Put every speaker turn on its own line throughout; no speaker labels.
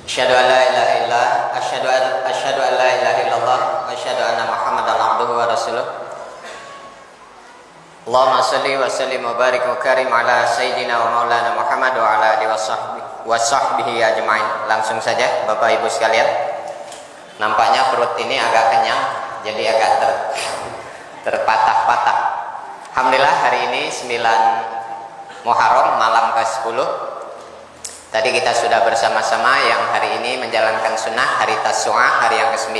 Asyhadu an la ilaha illallah, asyhadu an la ilaha illallah, wa asyhadu anna Muhammadan abduhu wa rasuluh. Allahumma shalli wa sallim wa barik wa karim ala sayyidina wa maulana Muhammad wa ala alihi wa sahbihi ajmain. Langsung saja Bapak Ibu sekalian. Nampaknya perut ini agak kenyang, jadi agak terpatah-patah. Alhamdulillah hari ini 9 Muharram malam ke-10. Tadi kita sudah bersama-sama yang hari ini menjalankan sunnah hari Tasu'a, hari yang ke-9.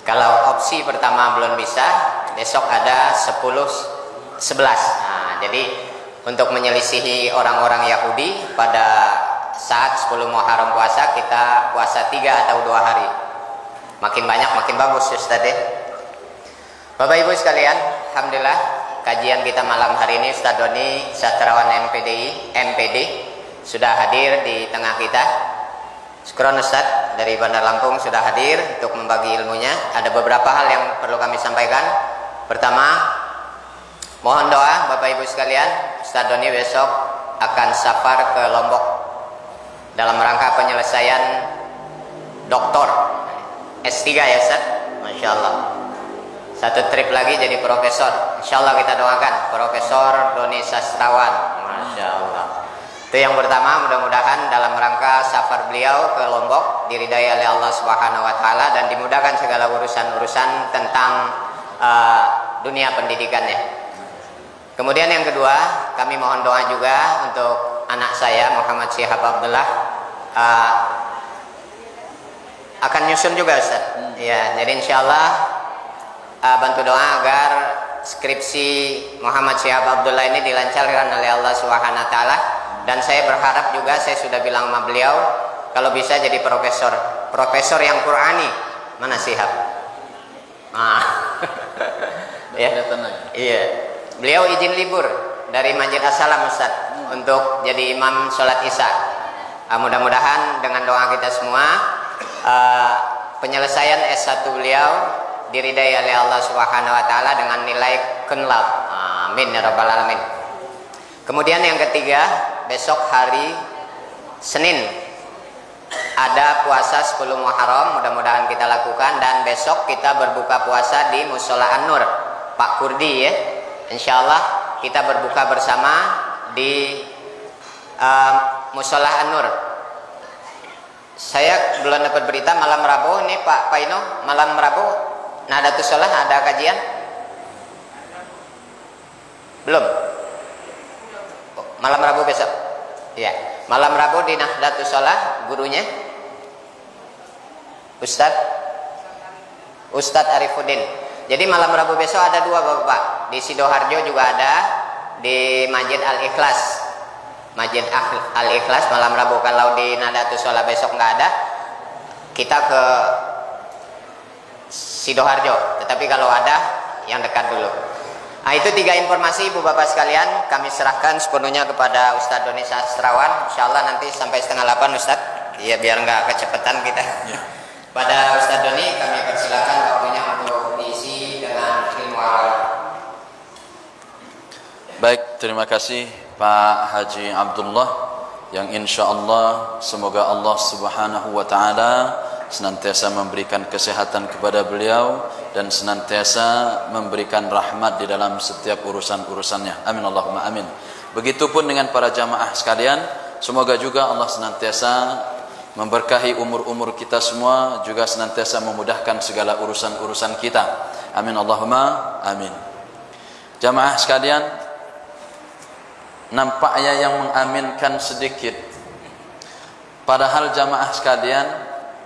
Kalau opsi pertama belum bisa, besok ada 10, 11. Nah, jadi untuk menyelisihi orang-orang Yahudi pada saat 10 Muharram puasa, kita puasa 3 atau 2 hari. Makin banyak makin bagus Ustaz ya. Bapak Ibu sekalian, alhamdulillah kajian kita malam hari ini Ustaz Doni Sastrawan MPD sudah hadir di tengah kita. Syukron Ustaz dari Bandar Lampung sudah hadir untuk membagi ilmunya. Ada beberapa hal yang perlu kami sampaikan. Pertama, mohon doa Bapak Ibu sekalian, Ustaz Doni besok akan safar ke Lombok dalam rangka penyelesaian doktor S3 ya Ustaz. Masya Allah. Satu trip lagi jadi profesor. Insya Allah kita doakan Profesor Doni Sastrawan. Masya Allah. Itu yang pertama, mudah-mudahan dalam rangka safar beliau ke Lombok diridai oleh Allah Subhanahu wa taala dan dimudahkan segala urusan-urusan tentang dunia pendidikannya. Kemudian yang kedua, kami mohon doa juga untuk anak saya Muhammad Syihab Abdullah, akan nyusun juga Ustaz. Ya, jadi insyaallah bantu doa agar skripsi Muhammad Syihab Abdullah ini dilancarkan oleh Allah Subhanahu wa taala. Dan saya berharap juga, saya sudah bilang sama beliau, kalau bisa jadi profesor yang Qur'ani. Mana Syihab? Ya. Iya. Beliau izin libur dari Masjid As-Salam Ustaz untuk jadi imam sholat Isya. Mudah-mudahan dengan doa kita semua penyelesaian S1 beliau diridai oleh Allah Subhanahu wa taala dengan nilai kunlab. Amin ya rabbal alamin. Kemudian yang ketiga, besok hari Senin ada puasa 10 Muharram, mudah-mudahan kita lakukan, dan besok kita berbuka puasa di Musola An-Nur Pak Kurdi ya. Insyaallah kita berbuka bersama di Musola An-Nur. Saya belum dapat berita malam Rabu ini Pak Paino, malam Rabu Nahdlatul Shalah ada kajian? Belum? Malam Rabu besok. Ya, malam Rabu di Nahdlatul Shalah gurunya Ustadz Arifuddin. Jadi malam Rabu besok ada 2 Bapak. Di Sidoarjo juga ada, di Masjid Al-Ikhlas. Masjid Al-Ikhlas malam Rabu. Kalau di Nahdlatul Shalah besok nggak ada, kita ke Sidoarjo. Tetapi kalau ada yang dekat dulu. Nah, itu 3 informasi Ibu Bapak sekalian kami serahkan sepenuhnya kepada Ustadz Doni Sastrawan. Insyaallah nanti sampai 7:30 Ustadz. Ya biar nggak kecepatan kita. Ya. Pada Ustadz Doni kami persilakan waktunya untuk diisi dengan ilmu awal.
Baik, terima kasih Pak Haji Abdullah yang insyaallah semoga Allah Subhanahu wa taala senantiasa memberikan kesehatan kepada beliau dan senantiasa memberikan rahmat di dalam setiap urusan-urusannya. Amin Allahumma amin. Begitupun dengan para jamaah sekalian, semoga juga Allah senantiasa memberkahi umur-umur kita semua, juga senantiasa memudahkan segala urusan-urusan kita. Amin Allahumma amin. Jamaah sekalian, nampaknya yang mengaminkan sedikit. Padahal jamaah sekalian,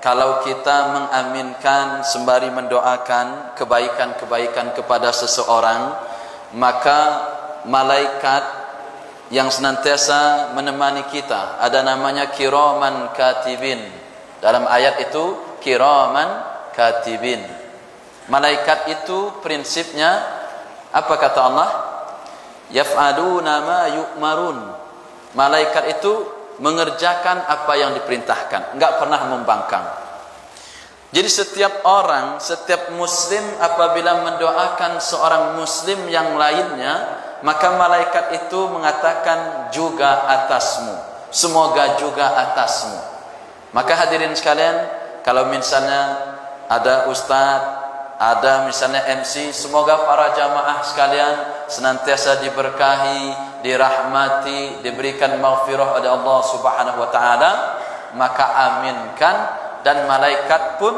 kalau kita mengaminkan sembari mendoakan kebaikan-kebaikan kepada seseorang, maka malaikat yang senantiasa menemani kita, ada namanya kiraman katibin. Dalam ayat itu kiraman katibin. Malaikat itu prinsipnya apa kata Allah? Yaf'aluna ma yu'marun. Malaikat itu mengerjakan apa yang diperintahkan, enggak pernah membangkang. Jadi setiap orang, setiap muslim apabila mendoakan seorang muslim yang lainnya, maka malaikat itu mengatakan juga atasmu, semoga juga atasmu. Maka hadirin sekalian, kalau misalnya ada ustadz, ada misalnya MC, semoga para jamaah sekalian senantiasa diberkahi, dirahmati, diberikan maghfirah oleh Allah Subhanahu wa taala, maka aminkan, dan malaikat pun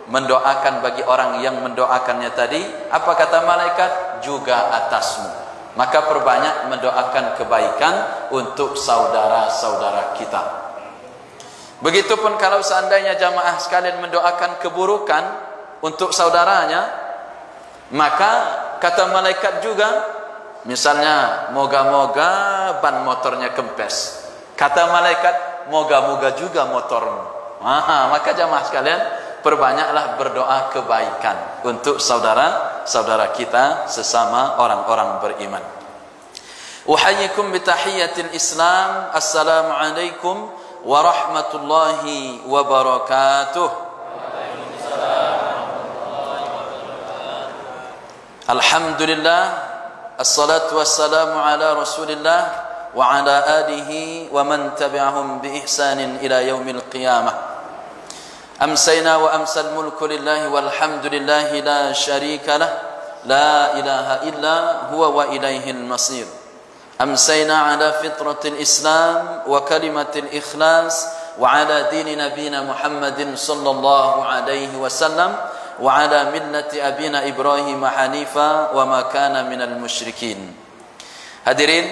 mendoakan bagi orang yang mendoakannya tadi. Apa kata malaikat? Juga atasmu. Maka perbanyak mendoakan kebaikan untuk saudara-saudara kita. Begitupun kalau seandainya jamaah sekalian mendoakan keburukan untuk saudaranya, maka kata malaikat juga, misalnya moga-moga ban motornya kempes, kata malaikat moga-moga juga motormu. Maka jamaah sekalian, perbanyaklah berdoa kebaikan untuk saudara-saudara kita sesama orang-orang beriman. Uhayyikum bitahiyyatil Islam. Assalamualaikum warahmatullahi wabarakatuh. Alhamdulillah, assalatu wassalamu ala Rasulillah wa ala alihi wa man tabi'ahum bi ihsanin ila yaumil qiyamah. أمسينا وأمسى الملك لله والحمد لله لا شريك له لا إله إلا هو وإليه المصير. أمسينا على فطرة الإسلام وكلمة الإخلاص وعلى دين نبينا محمد صلى الله عليه وسلم وعلى ملة أبينا إبراهيم حنيفا وما كان من المشركين. Hadirin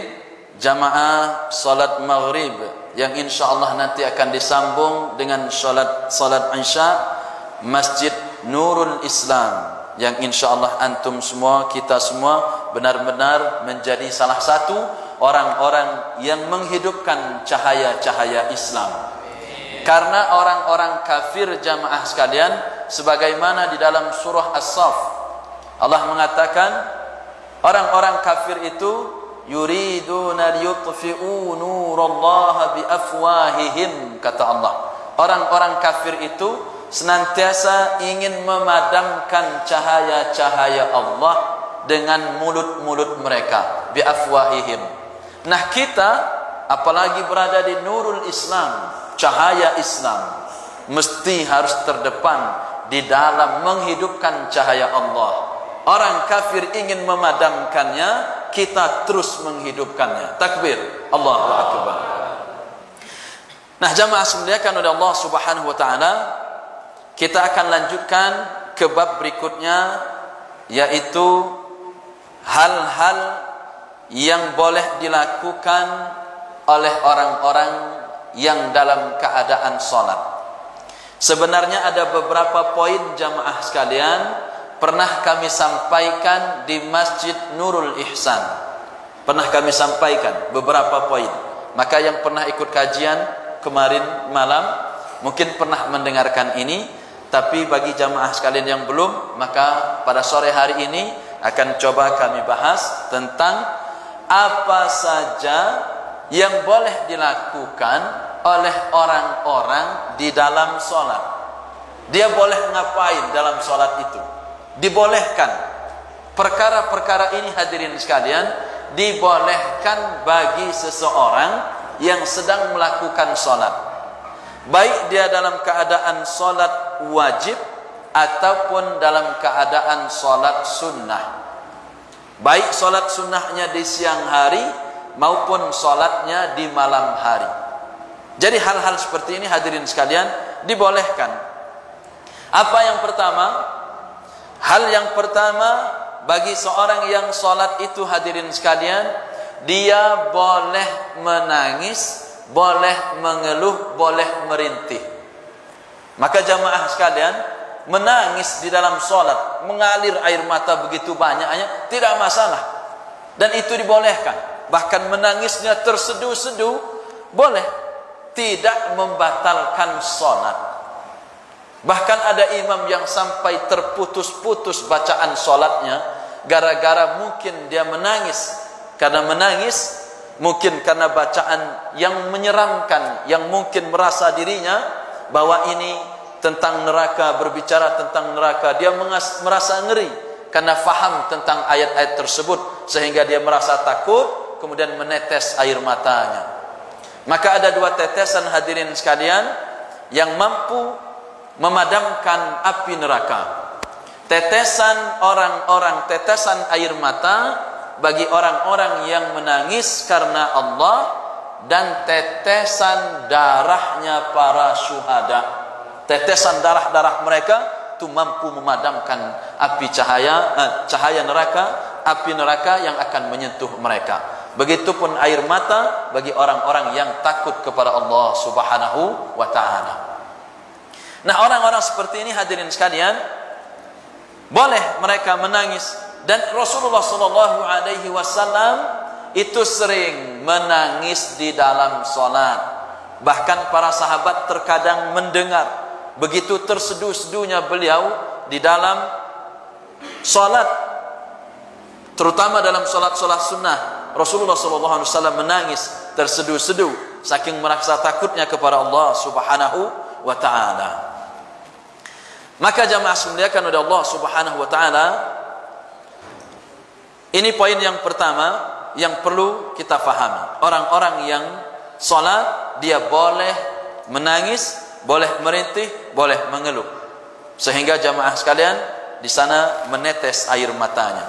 jamaah salat maghrib yang insyaallah nanti akan disambung dengan salat Isya, Masjid Nurul Islam, yang insyaallah antum semua, kita semua benar-benar menjadi salah satu orang-orang yang menghidupkan cahaya-cahaya Islam. Karena orang-orang kafir jamaah sekalian, sebagaimana di dalam surah As-Saff Allah mengatakan, orang-orang kafir itu yuriduna liyutfi'u nurallaha biafwahihim, kata Allah. Orang-orang kafir itu senantiasa ingin memadamkan cahaya-cahaya Allah dengan mulut-mulut mereka, biafwahihim. Nah, kita apalagi berada di nurul Islam, cahaya Islam, mesti harus terdepan di dalam menghidupkan cahaya Allah. Orang kafir ingin memadamkannya, kita terus menghidupkannya. Takbir, Allahu Akbar. Nah, jamaah dimuliakan oleh Allah Subhanahu wa taala, kita akan lanjutkan ke bab berikutnya, yaitu hal-hal yang boleh dilakukan oleh orang-orang yang dalam keadaan salat. Sebenarnya ada beberapa poin jamaah sekalian pernah kami sampaikan di Masjid Nurul Ihsan. Pernah kami sampaikan beberapa poin. Maka yang pernah ikut kajian kemarin malam mungkin pernah mendengarkan ini, tapi bagi jamaah sekalian yang belum, maka pada sore hari ini akan coba kami bahas tentang apa saja yang boleh dilakukan oleh orang-orang di dalam sholat. Dia boleh ngapain dalam sholat itu? Dibolehkan. Perkara-perkara ini hadirin sekalian dibolehkan bagi seseorang yang sedang melakukan sholat, baik dia dalam keadaan sholat wajib ataupun dalam keadaan sholat sunnah, baik sholat sunnahnya di siang hari maupun sholatnya di malam hari. Jadi hal-hal seperti ini hadirin sekalian dibolehkan. Apa yang pertama? Hal yang pertama, bagi seorang yang sholat itu hadirin sekalian, dia boleh menangis, boleh mengeluh, boleh merintih. Maka jamaah sekalian, menangis di dalam sholat, mengalir air mata begitu banyaknya, tidak masalah. Dan itu dibolehkan. Bahkan menangisnya terseduh-seduh, boleh. Tidak membatalkan sholat. Bahkan ada imam yang sampai terputus-putus bacaan sholatnya, gara-gara mungkin dia menangis. Karena menangis, mungkin karena bacaan yang menyeramkan, yang mungkin merasa dirinya bahwa ini tentang neraka, berbicara tentang neraka. Dia merasa ngeri karena faham tentang ayat-ayat tersebut, sehingga dia merasa takut, kemudian menetes air matanya. Maka ada dua tetesan hadirin sekalian. yang mampu memadamkan api neraka. Tetesan air mata bagi orang-orang yang menangis karena Allah, dan tetesan darahnya para syuhada. Tetesan darah mereka itu mampu memadamkan api cahaya neraka, api neraka yang akan menyentuh mereka. Begitupun air mata bagi orang-orang yang takut kepada Allah Subhanahu wa ta'ala. Nah, orang-orang seperti ini hadirin sekalian, boleh mereka menangis, dan Rasulullah sallallahu alaihi wasallam itu sering menangis di dalam salat. Bahkan para sahabat terkadang mendengar begitu terseduh-seduhnya beliau di dalam salat, terutama dalam salat-salat sunnah. Rasulullah sallallahu alaihi wasallam menangis terseduh-seduh saking merasa takutnya kepada Allah Subhanahu wa taala. Maka jamaah dimuliakan oleh Allah Subhanahu wa taala, ini poin yang pertama yang perlu kita fahami. Orang-orang yang salat dia boleh menangis, boleh merintih, boleh mengeluh, sehingga jamaah sekalian di sana menetes air matanya.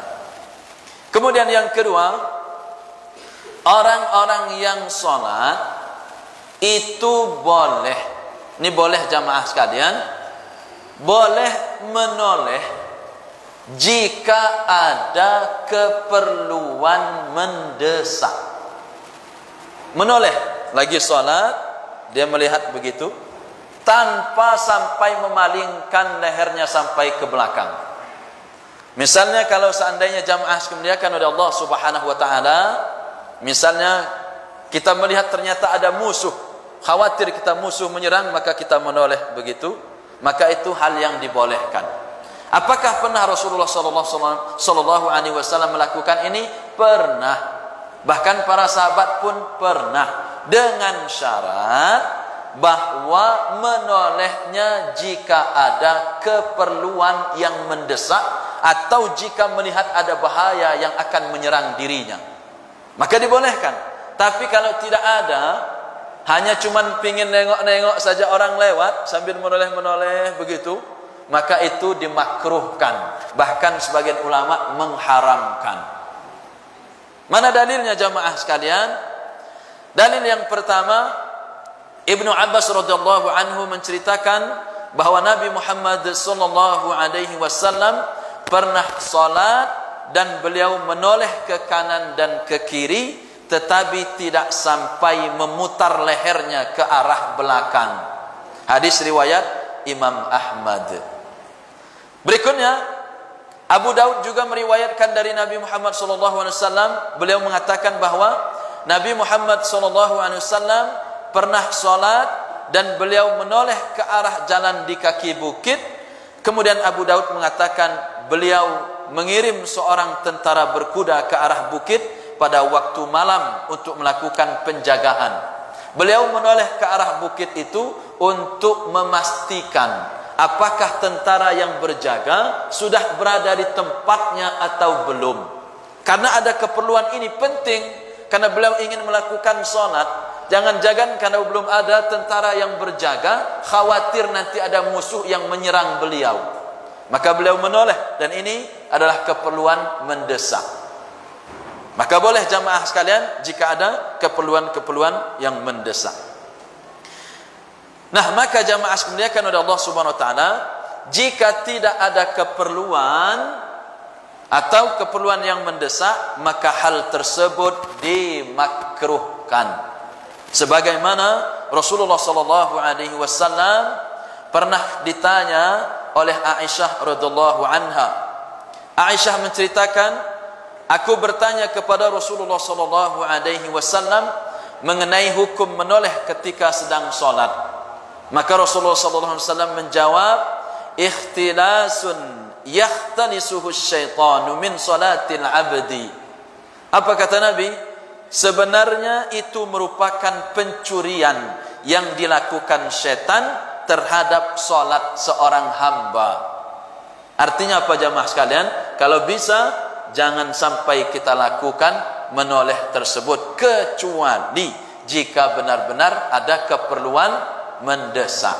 Kemudian yang kedua, orang-orang yang salat itu boleh, ini boleh jamaah sekalian, boleh menoleh jika ada keperluan mendesak. Menoleh lagi salat, dia melihat begitu tanpa sampai memalingkan lehernya sampai ke belakang. Misalnya kalau seandainya jamaah dimuliakan oleh Allah Subhanahu wa taala, misalnya kita melihat ternyata ada musuh, khawatir kita musuh menyerang, maka kita menoleh begitu, maka itu hal yang dibolehkan. Apakah pernah Rasulullah sallallahu alaihi wasallam melakukan ini? Pernah. Bahkan para sahabat pun pernah, dengan syarat bahwa menolehnya jika ada keperluan yang mendesak atau jika melihat ada bahaya yang akan menyerang dirinya, maka dibolehkan. Tapi kalau tidak ada, hanya cuman pingin nengok-nengok saja orang lewat sambil menoleh-menoleh begitu, maka itu dimakruhkan. Bahkan sebagian ulama mengharamkan. Mana dalilnya jamaah sekalian? Dalil yang pertama, Ibnu Abbas radhiyallahu anhu menceritakan bahwa Nabi Muhammad sallallahu alaihi wasallam pernah salat dan beliau menoleh ke kanan dan ke kiri, tetapi tidak sampai memutar lehernya ke arah belakang. Hadis riwayat Imam Ahmad. Berikutnya Abu Daud juga meriwayatkan dari Nabi Muhammad SAW. Beliau mengatakan bahwa Nabi Muhammad SAW pernah salat dan beliau menoleh ke arah jalan di kaki bukit. Kemudian Abu Daud mengatakan beliau mengirim seorang tentara berkuda ke arah bukit pada waktu malam untuk melakukan penjagaan. Beliau menoleh ke arah bukit itu untuk memastikan apakah tentara yang berjaga sudah berada di tempatnya atau belum. Karena ada keperluan ini penting, karena beliau ingin melakukan salat. Jangan-jangan karena belum ada tentara yang berjaga, khawatir nanti ada musuh yang menyerang beliau. Maka beliau menoleh, dan ini adalah keperluan mendesak. Maka boleh jamaah sekalian jika ada keperluan-keperluan yang mendesak. Nah, maka jamaah dimuliakan oleh Allah Subhanahu wa taala, jika tidak ada keperluan atau keperluan yang mendesak, maka hal tersebut dimakruhkan. Sebagaimana Rasulullah sallallahu alaihi wasallam pernah ditanya oleh Aisyah radhiyallahu anha. Aisyah menceritakan, aku bertanya kepada Rasulullah sallallahu alaihi wasallam mengenai hukum menoleh ketika sedang salat. Maka Rasulullah sallallahu alaihi wasallam menjawab, ikhtilasun yakhtalisuhu syaitanu min salatil abdi. Apa kata Nabi? Sebenarnya itu merupakan pencurian yang dilakukan syaitan terhadap salat seorang hamba. Artinya apa jamaah sekalian? Kalau bisa jangan sampai kita lakukan menoleh tersebut, kecuali jika benar-benar ada keperluan mendesak.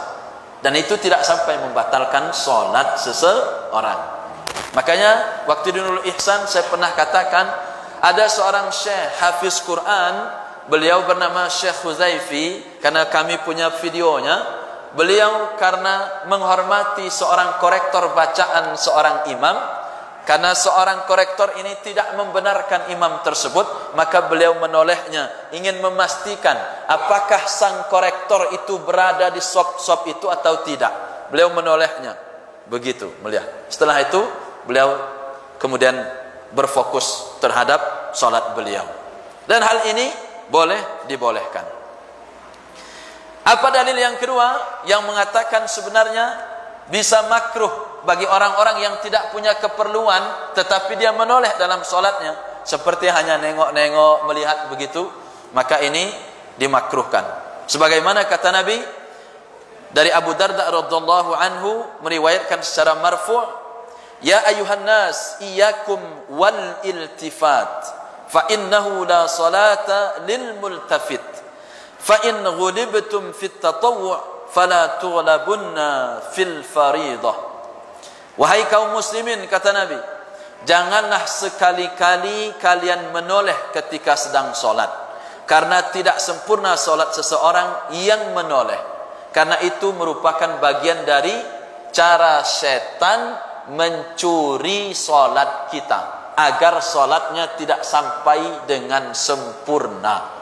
Dan itu tidak sampai membatalkan solat seseorang. Makanya waktu di Nurul Ihsan saya pernah katakan, ada seorang syekh hafiz Quran, beliau bernama Syekh Huzaifi, karena kami punya videonya. Beliau karena menghormati seorang korektor bacaan seorang imam, karena seorang korektor ini tidak membenarkan imam tersebut, maka beliau menolehnya, ingin memastikan apakah sang korektor itu berada di sop-sop itu atau tidak. Beliau menolehnya, begitu melihat. Setelah itu beliau kemudian berfokus terhadap salat beliau. Dan hal ini boleh dibolehkan. Apa dalil yang kedua yang mengatakan sebenarnya bisa makruh bagi orang-orang yang tidak punya keperluan tetapi dia menoleh dalam solatnya, seperti hanya nengok-nengok melihat begitu, maka ini dimakruhkan. Sebagaimana kata Nabi dari Abu Darda radhiyallahu anhu meriwayatkan secara marfu', ya ayuhan nas iyyakum wal iltifat fa innahu la salata lil multafit fa in ghulibtum fit tatawwu' fala tughlabunna fil fariidah. Wahai kaum muslimin, kata Nabi, janganlah sekali-kali kalian menoleh ketika sedang solat, karena tidak sempurna solat seseorang yang menoleh, karena itu merupakan bagian dari cara setan mencuri solat kita agar solatnya tidak sampai dengan sempurna.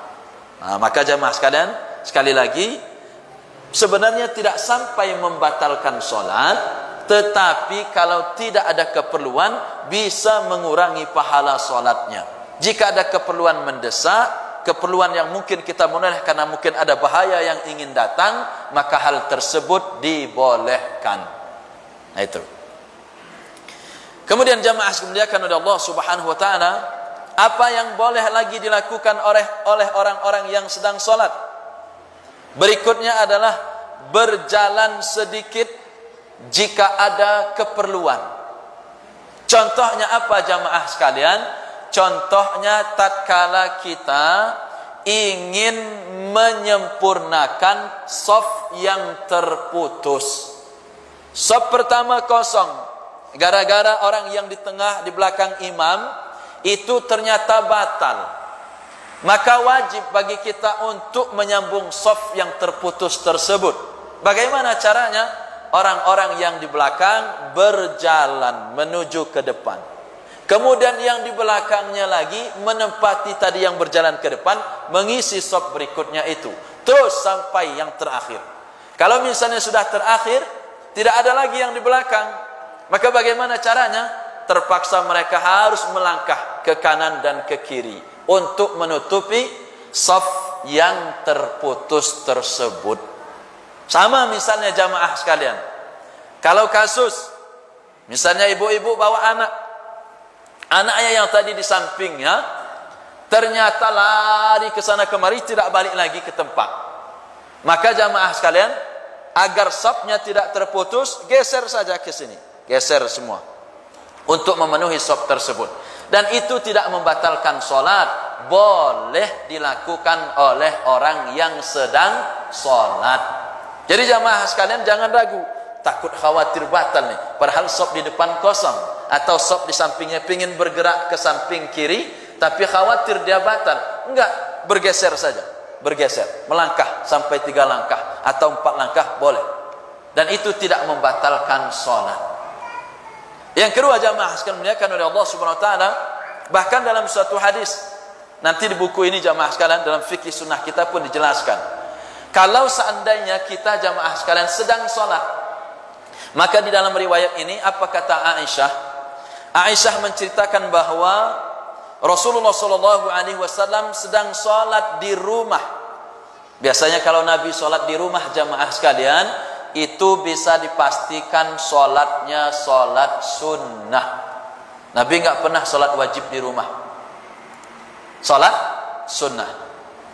Maka jamaah sekalian, sekali lagi, sebenarnya tidak sampai membatalkan solat, tetapi kalau tidak ada keperluan bisa mengurangi pahala solatnya. Jika ada keperluan mendesak, keperluan yang mungkin kita menoleh karena mungkin ada bahaya yang ingin datang, maka hal tersebut dibolehkan. Nah itu. Kemudian jamaah dimuliakan oleh Allah Subhanahu wa taala, apa yang boleh lagi dilakukan oleh orang-orang yang sedang salat? Berikutnya adalah berjalan sedikit jika ada keperluan. Contohnya apa jamaah sekalian? Contohnya tatkala kita ingin menyempurnakan shaf yang terputus. Shaf pertama kosong, gara-gara orang yang di tengah di belakang imam itu ternyata batal, maka wajib bagi kita untuk menyambung shaf yang terputus tersebut. Bagaimana caranya? Orang-orang yang di belakang berjalan menuju ke depan, kemudian yang di belakangnya lagi menempati tadi yang berjalan ke depan, mengisi shaf berikutnya itu, terus sampai yang terakhir. Kalau misalnya sudah terakhir, tidak ada lagi yang di belakang, maka bagaimana caranya? Terpaksa mereka harus melangkah ke kanan dan ke kiri untuk menutupi shaf yang terputus tersebut. Sama misalnya jamaah sekalian, kalau kasus misalnya ibu-ibu bawa anaknya yang tadi di sampingnya ternyata lari ke sana kemari, tidak balik lagi ke tempat, maka jamaah sekalian, agar shafnya tidak terputus, geser saja ke sini, geser semua untuk memenuhi shaf tersebut. Dan itu tidak membatalkan solat, boleh dilakukan oleh orang yang sedang solat. Jadi jamaah sekalian jangan ragu, takut khawatir batal nih, padahal shaf di depan kosong, atau shaf di sampingnya pingin bergerak ke samping kiri tapi khawatir dia batal. Enggak, bergeser saja, bergeser, melangkah sampai 3 langkah atau 4 langkah boleh, dan itu tidak membatalkan solat. Yang kedua jamaah sekalian dimuliakan oleh Allah Subhanahu wa taala, bahkan dalam suatu hadis, nanti di buku ini jamaah sekalian dalam fikih sunnah kita pun dijelaskan, kalau seandainya kita jamaah sekalian sedang sholat, maka di dalam riwayat ini apa kata Aisyah? Aisyah menceritakan bahwa Rasulullah SAW sedang sholat di rumah. Biasanya kalau Nabi sholat di rumah jamaah sekalian, itu bisa dipastikan sholatnya sholat sunnah. Nabi nggak pernah sholat wajib di rumah, sholat sunnah.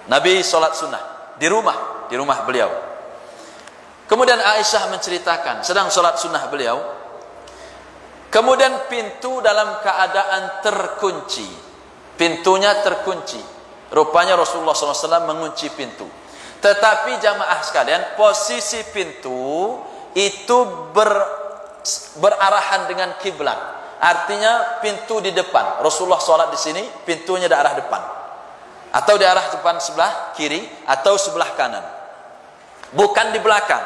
Nabi sholat sunnah di rumah beliau. Kemudian Aisyah menceritakan sedang sholat sunnah beliau, kemudian pintu dalam keadaan terkunci, pintunya terkunci. Rupanya Rasulullah SAW mengunci pintu. Tetapi jamaah sekalian, posisi pintu itu berarahan dengan kiblat. Artinya pintu di depan. Rasulullah sholat di sini, pintunya di arah depan. Atau di arah depan sebelah kiri atau sebelah kanan. Bukan di belakang.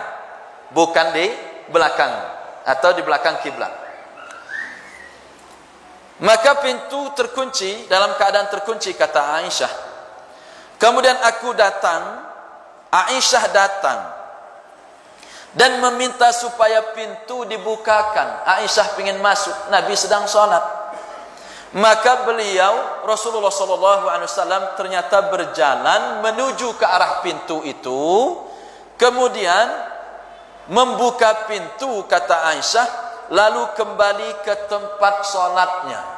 Bukan di belakang atau di belakang kiblat. Maka pintu terkunci, dalam keadaan terkunci, kata Aisyah. Kemudian aku datang, Aisyah datang dan meminta supaya pintu dibukakan. Aisyah ingin masuk, Nabi sedang sholat. Maka beliau, Rasulullah SAW, ternyata berjalan menuju ke arah pintu itu. Kemudian membuka pintu, kata Aisyah, lalu kembali ke tempat sholatnya.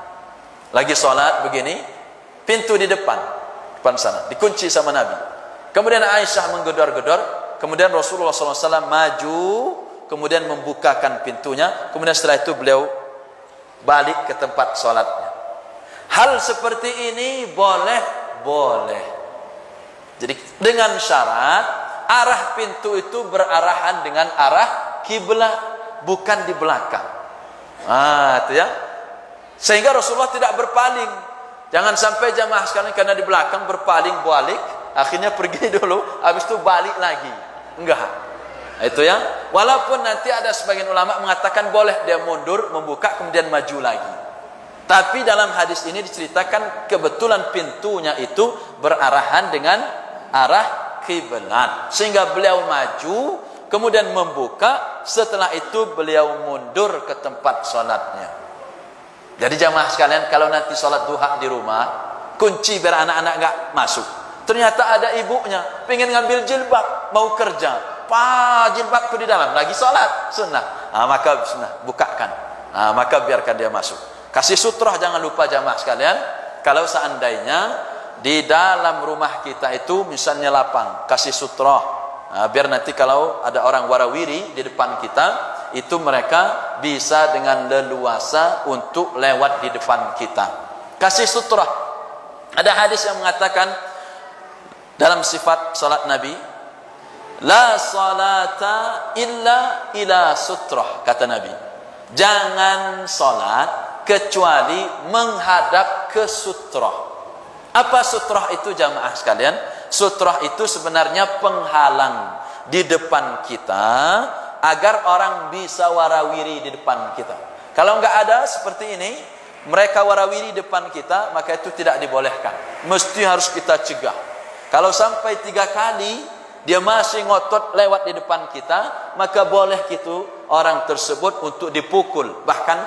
Lagi sholat begini, pintu di depan sana, dikunci sama Nabi. Kemudian Aisyah menggedor-gedor, kemudian Rasulullah SAW maju, kemudian membukakan pintunya, kemudian setelah itu beliau balik ke tempat sholatnya. Hal seperti ini boleh. Jadi dengan syarat arah pintu itu berarahan dengan arah kiblat, bukan di belakang. Itu ya. Sehingga Rasulullah tidak berpaling. Jangan sampai jamaah sekalian karena di belakang berpaling balik, akhirnya pergi dulu, habis itu balik lagi. Enggak. Itu ya. Walaupun nanti ada sebagian ulama mengatakan boleh dia mundur, membuka kemudian maju lagi. Tapi dalam hadis ini diceritakan kebetulan pintunya itu berarahan dengan arah kiblat, sehingga beliau maju kemudian membuka, setelah itu beliau mundur ke tempat sholatnya. Jadi jamaah sekalian, kalau nanti sholat duha di rumah, kunci biar anak-anak enggak masuk. Ternyata ada ibunya pengen ngambil jilbab, mau kerja, jilbabku di dalam, lagi sholat sunnah. Maka sunnah bukakan, maka biarkan dia masuk. Kasih sutrah, jangan lupa jamaah sekalian. Kalau seandainya di dalam rumah kita itu misalnya lapang, kasih sutrah, biar nanti kalau ada orang warawiri di depan kita, itu mereka bisa dengan leluasa untuk lewat di depan kita. Kasih sutrah. Ada hadis yang mengatakan dalam sifat salat Nabi, la salata illa ila sutrah, kata Nabi. Jangan salat kecuali menghadap ke sutrah. Apa sutrah itu jamaah sekalian? Sutrah itu sebenarnya penghalang di depan kita agar orang bisa warawiri di depan kita. Kalau enggak ada seperti ini, mereka warawiri di depan kita, maka itu tidak dibolehkan. Mesti harus kita cegah. Kalau sampai 3 kali dia masih ngotot lewat di depan kita, maka boleh gitu orang tersebut untuk dipukul. Bahkan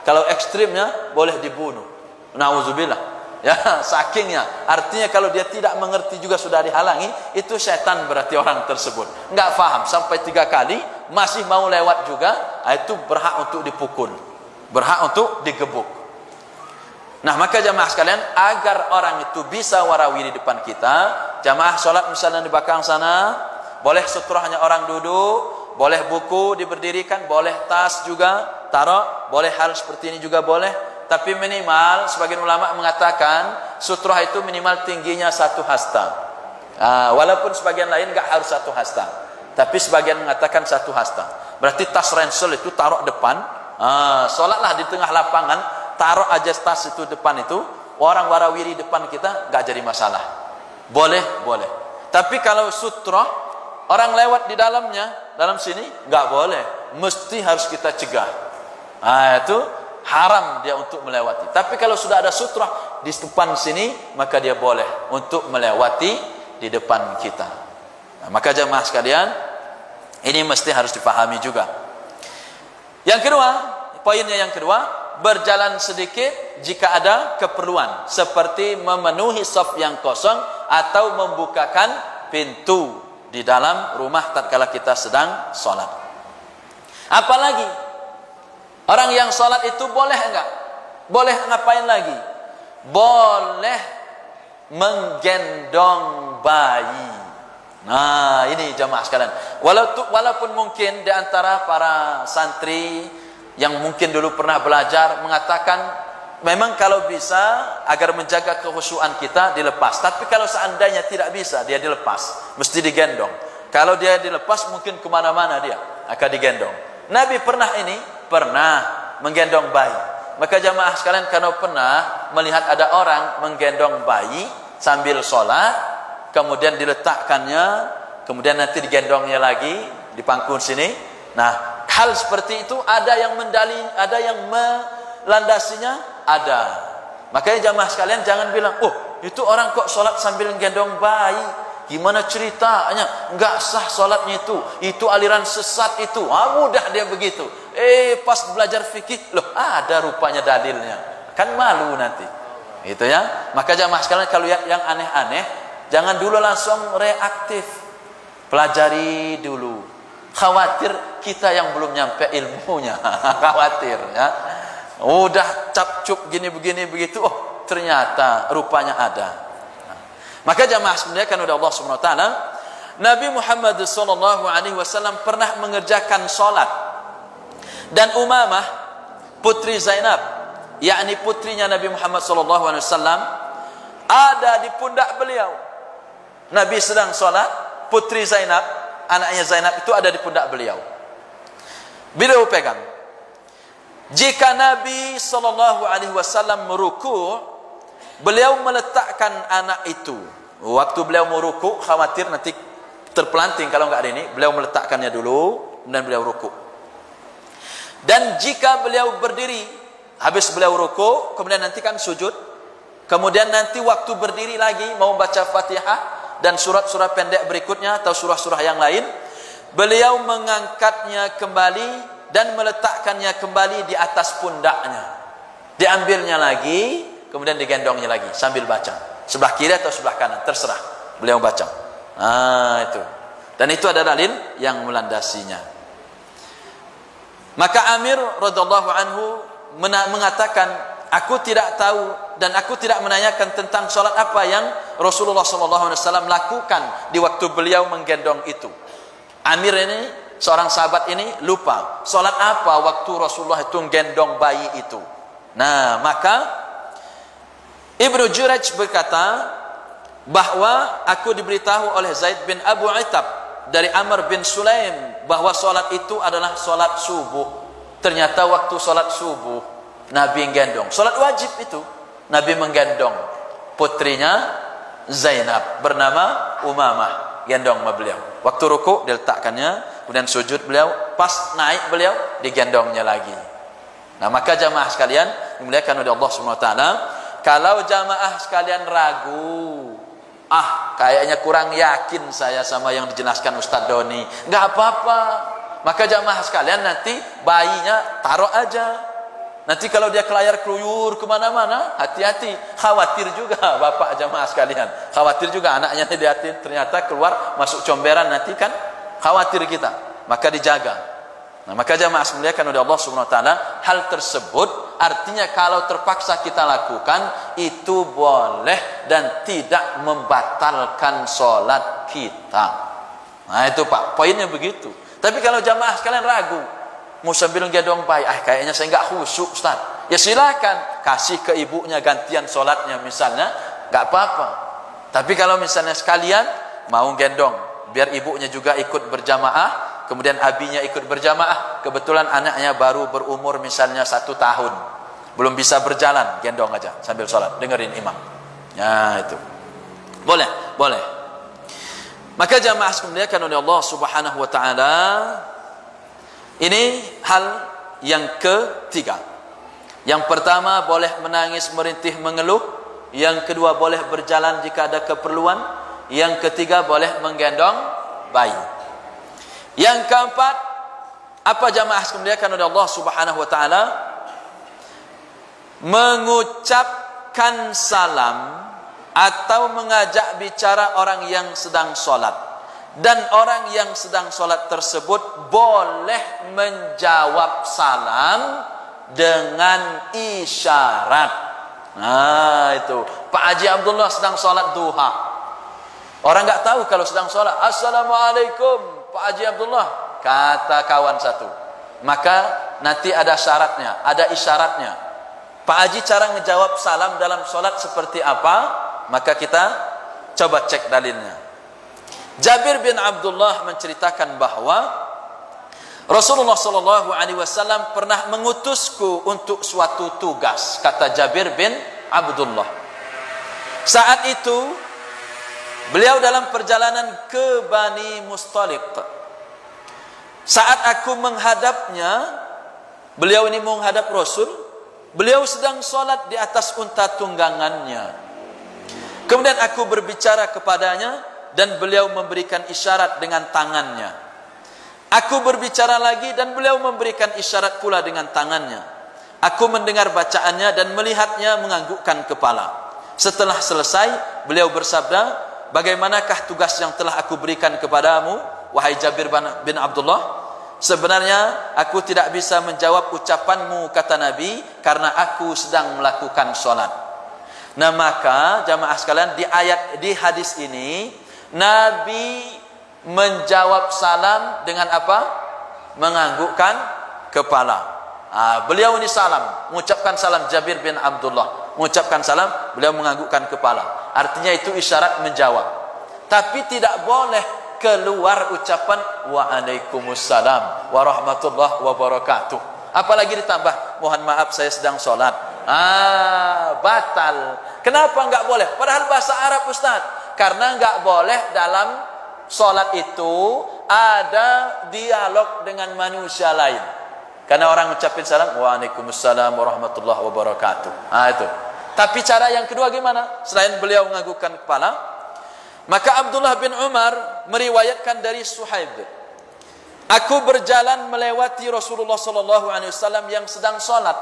kalau ekstrimnya boleh dibunuh. Nauzubillah. Ya, sakingnya. Artinya kalau dia tidak mengerti juga sudah dihalangi, itu setan berarti orang tersebut. Enggak faham sampai 3 kali masih mau lewat juga, itu berhak untuk dipukul. Berhak untuk digebuk. Nah, maka jamaah sekalian, agar orang itu bisa warawiri di depan kita, jamaah sholat misalnya di belakang sana, boleh sutrahnya orang duduk, boleh buku diberdirikan, boleh tas juga taruh, boleh hal seperti ini juga boleh. Tapi minimal, sebagian ulama mengatakan sutrah itu minimal tingginya 1 hasta. Walaupun sebagian lain enggak harus 1 hasta, tapi sebagian mengatakan 1 hasta. Berarti tas ransel itu taruh depan, sholatlah di tengah lapangan, taruh aja tas itu depan itu, orang warawiri depan kita enggak jadi masalah. Boleh. Tapi kalau sutrah, orang lewat di dalamnya, dalam sini enggak boleh, mesti harus kita cegah. Itu haram dia untuk melewati. Tapi kalau sudah ada sutrah di depan sini, maka dia boleh untuk melewati di depan kita. Maka jemaah sekalian, ini mesti harus dipahami juga. Yang kedua, poinnya yang kedua, berjalan sedikit jika ada keperluan, seperti memenuhi shaf yang kosong atau membukakan pintu di dalam rumah tatkala kita sedang sholat. Apalagi orang yang sholat itu boleh enggak? Boleh ngapain lagi? Boleh menggendong bayi. Nah, ini jamaah sekalian. Walaupun mungkin di antara para santri yang mungkin dulu pernah belajar mengatakan memang kalau bisa agar menjaga kekhusyuan kita dilepas. Tapi kalau seandainya tidak bisa, dia dilepas, mesti digendong. Kalau dia dilepas mungkin kemana-mana dia akan digendong. Nabi pernah menggendong bayi. Maka jamaah sekalian, kalau pernah melihat ada orang menggendong bayi sambil sholat, kemudian diletakkannya, kemudian nanti digendongnya lagi di pangku sini. Nah, hal seperti itu ada yang melandasinya, ada. Makanya jamaah sekalian jangan bilang, oh itu orang kok sholat sambil gendong bayi, gimana ceritanya, enggak sah sholatnya itu aliran sesat itu. Mudah dia begitu. Pas belajar fikih, loh ada rupanya dalilnya, kan malu nanti. Itu ya. Maka jamaah sekalian kalau yang aneh-aneh jangan dulu langsung reaktif, pelajari dulu. Khawatir kita yang belum nyampe ilmunya. Khawatir ya. Udah cap-cup gini begini begitu, oh ternyata rupanya ada. Maka jamaah sekalian kan udah Allah Subhanahu wa taala, Nabi Muhammad sallallahu alaihi wasallam pernah mengerjakan salat, dan Umamah putri Zainab, yakni putrinya Nabi Muhammad sallallahu alaihi wasallam, ada di pundak beliau. Nabi sedang salat, putri Zainab, anaknya Zainab itu ada di pundak beliau. Beliau pegang. Jika Nabi sallallahu alaihi wasallam meruku', beliau meletakkan anak itu. Waktu beliau meruku', khawatir nanti terpelanting kalau enggak ada ini, beliau meletakkannya dulu dan beliau ruku'. Dan jika beliau berdiri, habis beliau ruku', kemudian nanti kan sujud, kemudian nanti waktu berdiri lagi mau baca Fatihah dan surat-surat pendek berikutnya atau surah-surah yang lain, beliau mengangkatnya kembali dan meletakkannya kembali di atas pundaknya. Diambilnya lagi, kemudian digendongnya lagi sambil baca. Sebelah kiri atau sebelah kanan, terserah. Beliau baca. Itu. Dan itu ada dalil yang melandasinya. Maka Amir radhiyallahu anhu mengatakan, aku tidak tahu dan aku tidak menanyakan tentang salat apa yang Rasulullah SAW lakukan di waktu beliau menggendong itu. Amir ini, seorang sahabat ini lupa salat apa waktu Rasulullah itu menggendong bayi itu. Nah, maka Ibnu Jurayj berkata bahwa aku diberitahu oleh Zaid bin Abu Itab dari Amr bin Sulaim bahwa salat itu adalah salat subuh. Ternyata waktu salat subuh Nabi menggendong. Salat wajib itu Nabi menggendong putrinya Zainab bernama Umamah, gendong sama beliau. Waktu ruku diletakkannya, kemudian sujud beliau, pas naik beliau digendongnya lagi. Nah, maka jamaah sekalian dimuliakan oleh Allah Subhanahu wa taala, kalau jamaah sekalian ragu, kayaknya kurang yakin saya sama yang dijelaskan Ustaz Doni, enggak apa-apa. Maka jamaah sekalian nanti bayinya taruh aja. Nanti kalau dia kelayar keluyur kemana-mana, hati-hati. Khawatir juga bapak jamaah sekalian, khawatir juga anaknya ternyata keluar masuk comberan, nanti kan khawatir kita. Maka dijaga. Nah, maka jamaah semuliakan oleh Allah Subhanahu wa taala, hal tersebut artinya kalau terpaksa kita lakukan itu boleh dan tidak membatalkan sholat kita. Nah, itu Pak, poinnya begitu. Tapi kalau jamaah sekalian ragu, mau sambil gendong bayi, kayaknya saya enggak khusyuk Ustaz. Ya silakan, kasih ke ibunya gantian sholatnya misalnya, enggak apa-apa. Tapi kalau misalnya sekalian mau gendong, biar ibunya juga ikut berjamaah, kemudian abinya ikut berjamaah, kebetulan anaknya baru berumur misalnya 1 tahun, belum bisa berjalan, gendong aja sambil sholat, dengerin imam. Ya itu boleh, boleh. Maka jamaah sekalian oleh Allah Subhanahu wa taala, ini hal yang ketiga. Yang pertama boleh menangis, merintih, mengeluh. Yang kedua boleh berjalan jika ada keperluan. Yang ketiga boleh menggendong bayi. Yang keempat, apa jamaah sekalian oleh Allah Subhanahu wa taala? Mengucapkan salam atau mengajak bicara orang yang sedang sholat, dan orang yang sedang sholat tersebut boleh menjawab salam dengan isyarat. Nah itu, Pak Haji Abdullah sedang sholat duha, orang nggak tahu kalau sedang sholat. Assalamualaikum Pak Haji Abdullah, kata kawan satu. Maka nanti ada syaratnya, ada isyaratnya. Pak Haji cara ngejawab salam dalam solat seperti apa? Maka kita coba cek dalilnya. Jabir bin Abdullah menceritakan bahwa Rasulullah SAW pernah mengutusku untuk suatu tugas, kata Jabir bin Abdullah. Saat itu beliau dalam perjalanan ke Bani Mustaliq. Saat aku menghadapnya, beliau ini menghadap Rasul, beliau sedang solat di atas unta tunggangannya. Kemudian aku berbicara kepadanya dan beliau memberikan isyarat dengan tangannya. Aku berbicara lagi dan beliau memberikan isyarat pula dengan tangannya. Aku mendengar bacaannya dan melihatnya menganggukkan kepala. Setelah selesai, beliau bersabda, bagaimanakah tugas yang telah aku berikan kepadamu, wahai Jabir bin Abdullah? Sebenarnya aku tidak bisa menjawab ucapanmu, kata Nabi, karena aku sedang melakukan solat. Nah, maka jamaah sekalian, di hadis ini Nabi menjawab salam dengan apa? Menganggukkan kepala. Beliau ini salam, mengucapkan salam. Jabir bin Abdullah mengucapkan salam, beliau menganggukkan kepala. Artinya itu isyarat menjawab. Tapi tidak boleh keluar ucapan waalaikumsalam warahmatullahi wabarakatuh. Apalagi ditambah mohon maaf saya sedang sholat. Batal. Kenapa enggak boleh? Padahal bahasa Arab, Ustaz. Karena enggak boleh dalam sholat itu ada dialog dengan manusia lain. Karena orang ucapin salam, waalaikumsalam warahmatullahi wabarakatuh. Itu. Tapi cara yang kedua gimana? Selain beliau menganggukkan kepala, maka Abdullah bin Umar meriwayatkan dari Suhaib, aku berjalan melewati Rasulullah SAW yang sedang sholat.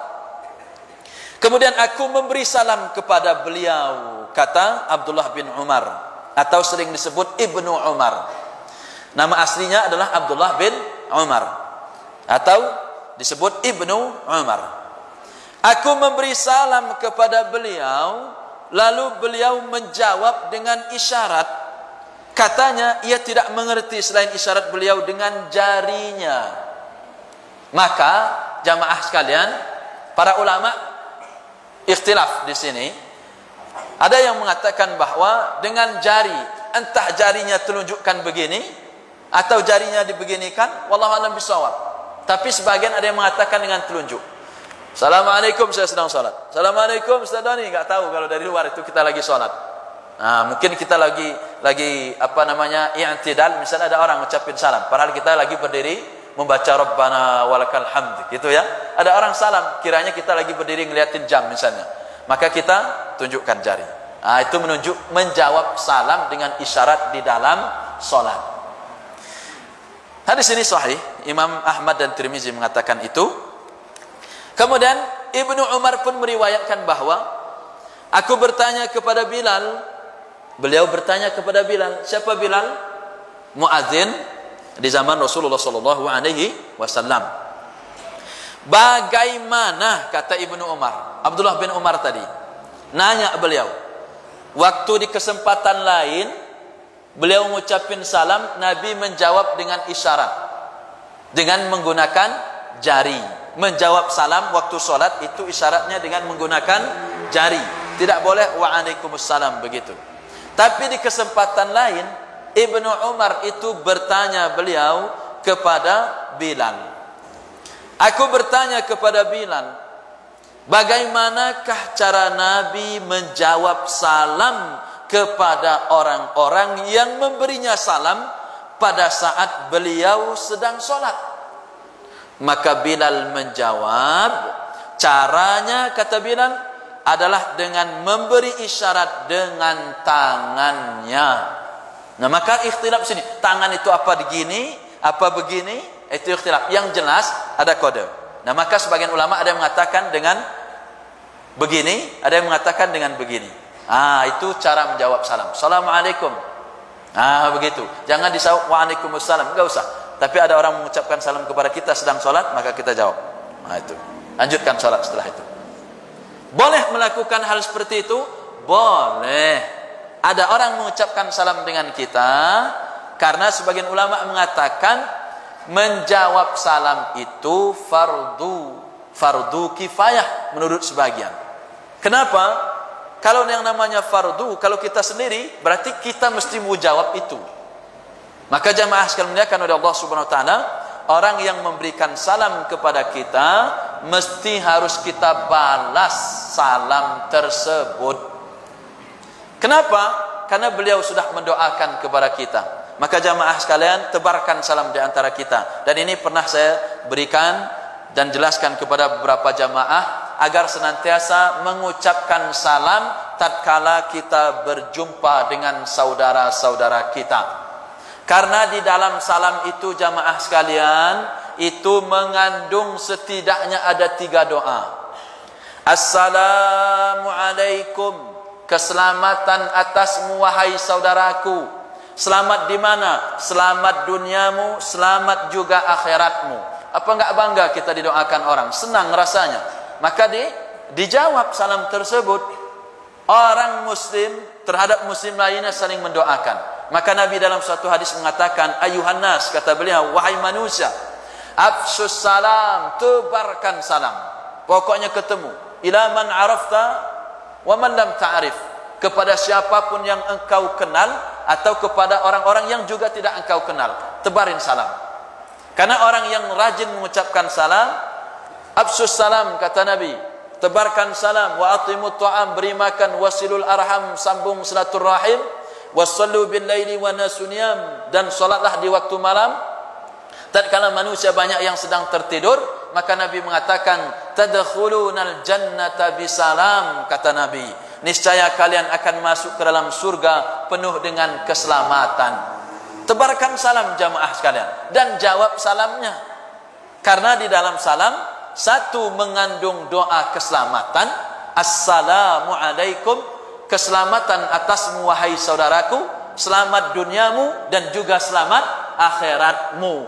Kemudian aku memberi salam kepada beliau, kata Abdullah bin Umar, atau sering disebut Ibnu Umar. Nama aslinya adalah Abdullah bin Umar, atau disebut Ibnu Umar. Aku memberi salam kepada beliau, lalu beliau menjawab dengan isyarat. Katanya ia tidak mengerti selain isyarat beliau dengan jarinya. Maka jamaah sekalian, para ulama ikhtilaf di sini. Ada yang mengatakan bahwa dengan jari, entah jarinya telunjukkan begini atau jarinya dibeginikan, wallahu a'lam bishawab. Tapi sebagian ada yang mengatakan dengan telunjuk. Assalamualaikum, saya sedang sholat. Assalamualaikum, Ustaz Doni. Enggak tahu kalau dari luar itu kita lagi sholat. Mungkin kita lagi i'tidal, misalnya ada orang ucapin salam, padahal kita lagi berdiri membaca Rabbana walakal hamd, gitu ya. Ada orang salam, kiranya kita lagi berdiri ngeliatin jam misalnya, maka kita tunjukkan jari. Itu menjawab salam dengan isyarat di dalam sholat. Hadis ini sahih, Imam Ahmad dan Tirmizi mengatakan itu. Kemudian Ibnu Umar pun meriwayatkan bahwa aku bertanya kepada Bilal. Beliau bertanya kepada Bilal. Siapa Bilal? Muadzin di zaman Rasulullah SAW. Bagaimana, kata Ibnu Umar, Abdullah bin Umar tadi nanya beliau, waktu di kesempatan lain beliau mengucapkan salam, Nabi menjawab dengan isyarat, dengan menggunakan jari. Menjawab salam waktu sholat itu isyaratnya dengan menggunakan jari. Tidak boleh waalaikumsalam begitu. Tapi di kesempatan lain Ibnu Umar itu bertanya beliau kepada Bilal. Aku bertanya kepada Bilal, bagaimanakah cara Nabi menjawab salam kepada orang-orang yang memberinya salam pada saat beliau sedang sholat? Maka Bilal menjawab, caranya, kata Bilal, adalah dengan memberi isyarat dengan tangannya. Nah, maka ikhtilaf sini, tangan itu apa begini, apa begini, itu ikhtilaf. Yang jelas ada kode. Nah, maka sebagian ulama ada yang mengatakan dengan begini, ada yang mengatakan dengan begini. Itu cara menjawab salam. Assalamualaikum. Begitu. Jangan disawab waalaikumsalam, enggak usah. Tapi ada orang mengucapkan salam kepada kita sedang sholat, maka kita jawab. Itu. Lanjutkan sholat setelah itu. Boleh melakukan hal seperti itu? Boleh. Ada orang mengucapkan salam dengan kita, karena sebagian ulama mengatakan menjawab salam itu fardu kifayah. menurut sebagian. Kenapa? Kalau yang namanya fardu, kalau kita sendiri, berarti kita mesti menjawab itu. Maka jamaah sekalian dimuliakan oleh Allah Subhanahu wa taala, orang yang memberikan salam kepada kita mesti harus kita balas salam tersebut. Kenapa? Karena beliau sudah mendoakan kepada kita. Maka jamaah sekalian, tebarkan salam di antara kita. Dan ini pernah saya berikan dan jelaskan kepada beberapa jamaah agar senantiasa mengucapkan salam tatkala kita berjumpa dengan saudara-saudara kita. Karena di dalam salam itu jamaah sekalian, itu mengandung setidaknya ada 3 doa. Assalamualaikum, keselamatan atasmu wahai saudaraku. Selamat di mana? Selamat duniamu, selamat juga akhiratmu. Apa enggak bangga kita didoakan orang? Senang rasanya. Maka dijawab salam tersebut. Orang muslim terhadap muslim lainnya saling mendoakan. Maka Nabi dalam suatu hadis mengatakan, ayuhan nas, kata beliau, wahai manusia, afsus salam, tebarkan salam. Pokoknya ketemu. Ila man arafta wa man lam ta'rif. Kepada siapapun yang engkau kenal atau kepada orang-orang yang juga tidak engkau kenal, tebarin salam. Karena orang yang rajin mengucapkan salam, afsus salam, kata Nabi, tebarkan salam, wa atimut ta'am, beri makan, wasilul arham, sambung silaturahim, wasallu bil laili wa nasuniyam, dan solatlah di waktu malam. Tatkala manusia banyak yang sedang tertidur, maka Nabi mengatakan, tadkhulunal jannata bisalam, kata Nabi, niscaya kalian akan masuk ke dalam surga penuh dengan keselamatan. Tebarkan salam jamaah sekalian dan jawab salamnya. Karena di dalam salam satu mengandung doa keselamatan, assalamualaikum, keselamatan atasmu wahai saudaraku, selamat duniamu dan juga selamat akhiratmu.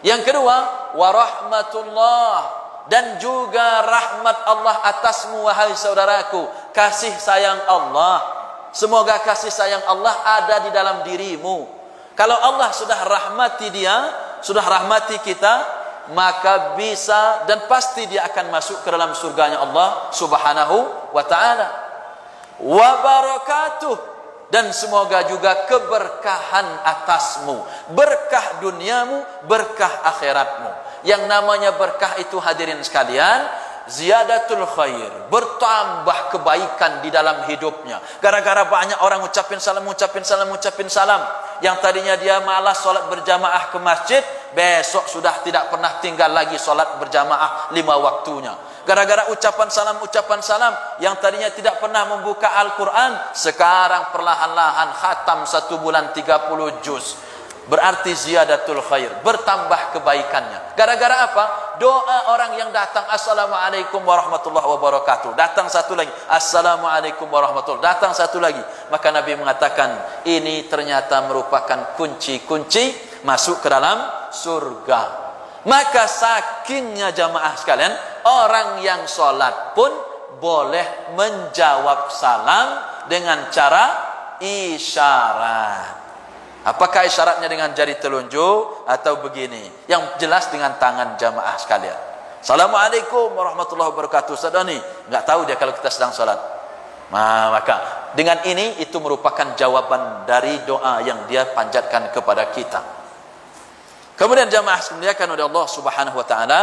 Yang kedua, warahmatullah, dan juga rahmat Allah atasmu wahai saudaraku, kasih sayang Allah. Semoga kasih sayang Allah ada di dalam dirimu. Kalau Allah sudah rahmati dia, sudah rahmati kita, maka bisa dan pasti dia akan masuk ke dalam surganya Allah Subhanahu wa ta'ala. Wa barakatuh, dan semoga juga keberkahan atasmu, berkah duniamu, berkah akhiratmu. Yang namanya berkah itu hadirin sekalian, ziyadatul khair, bertambah kebaikan di dalam hidupnya. Gara-gara banyak orang ucapin salam, ucapin salam, ucapin salam. Yang tadinya dia malas solat berjamaah ke masjid, besok sudah tidak pernah tinggal lagi solat berjamaah 5 waktunya. Gara-gara ucapan salam, yang tadinya tidak pernah membuka Al-Quran, sekarang perlahan-lahan khatam 1 bulan 30 juz. Berarti ziyadatul khair, bertambah kebaikannya. Gara-gara apa? Doa orang yang datang, assalamualaikum warahmatullahi wabarakatuh. Datang satu lagi, assalamualaikum warahmatullahi, datang satu lagi. Maka Nabi mengatakan, ini ternyata merupakan kunci-kunci masuk ke dalam surga. Maka sakingnya jamaah sekalian, orang yang sholat pun boleh menjawab salam dengan cara isyarat. Apakah isyaratnya dengan jari telunjuk atau begini? Yang jelas dengan tangan jamaah sekalian. Assalamualaikum warahmatullahi wabarakatuh. Saudara ni enggak tahu dia kalau kita sedang salat. Maka dengan ini itu merupakan jawaban dari doa yang dia panjatkan kepada kita. Kemudian jamaah dimuliakan oleh Allah Subhanahu wa taala,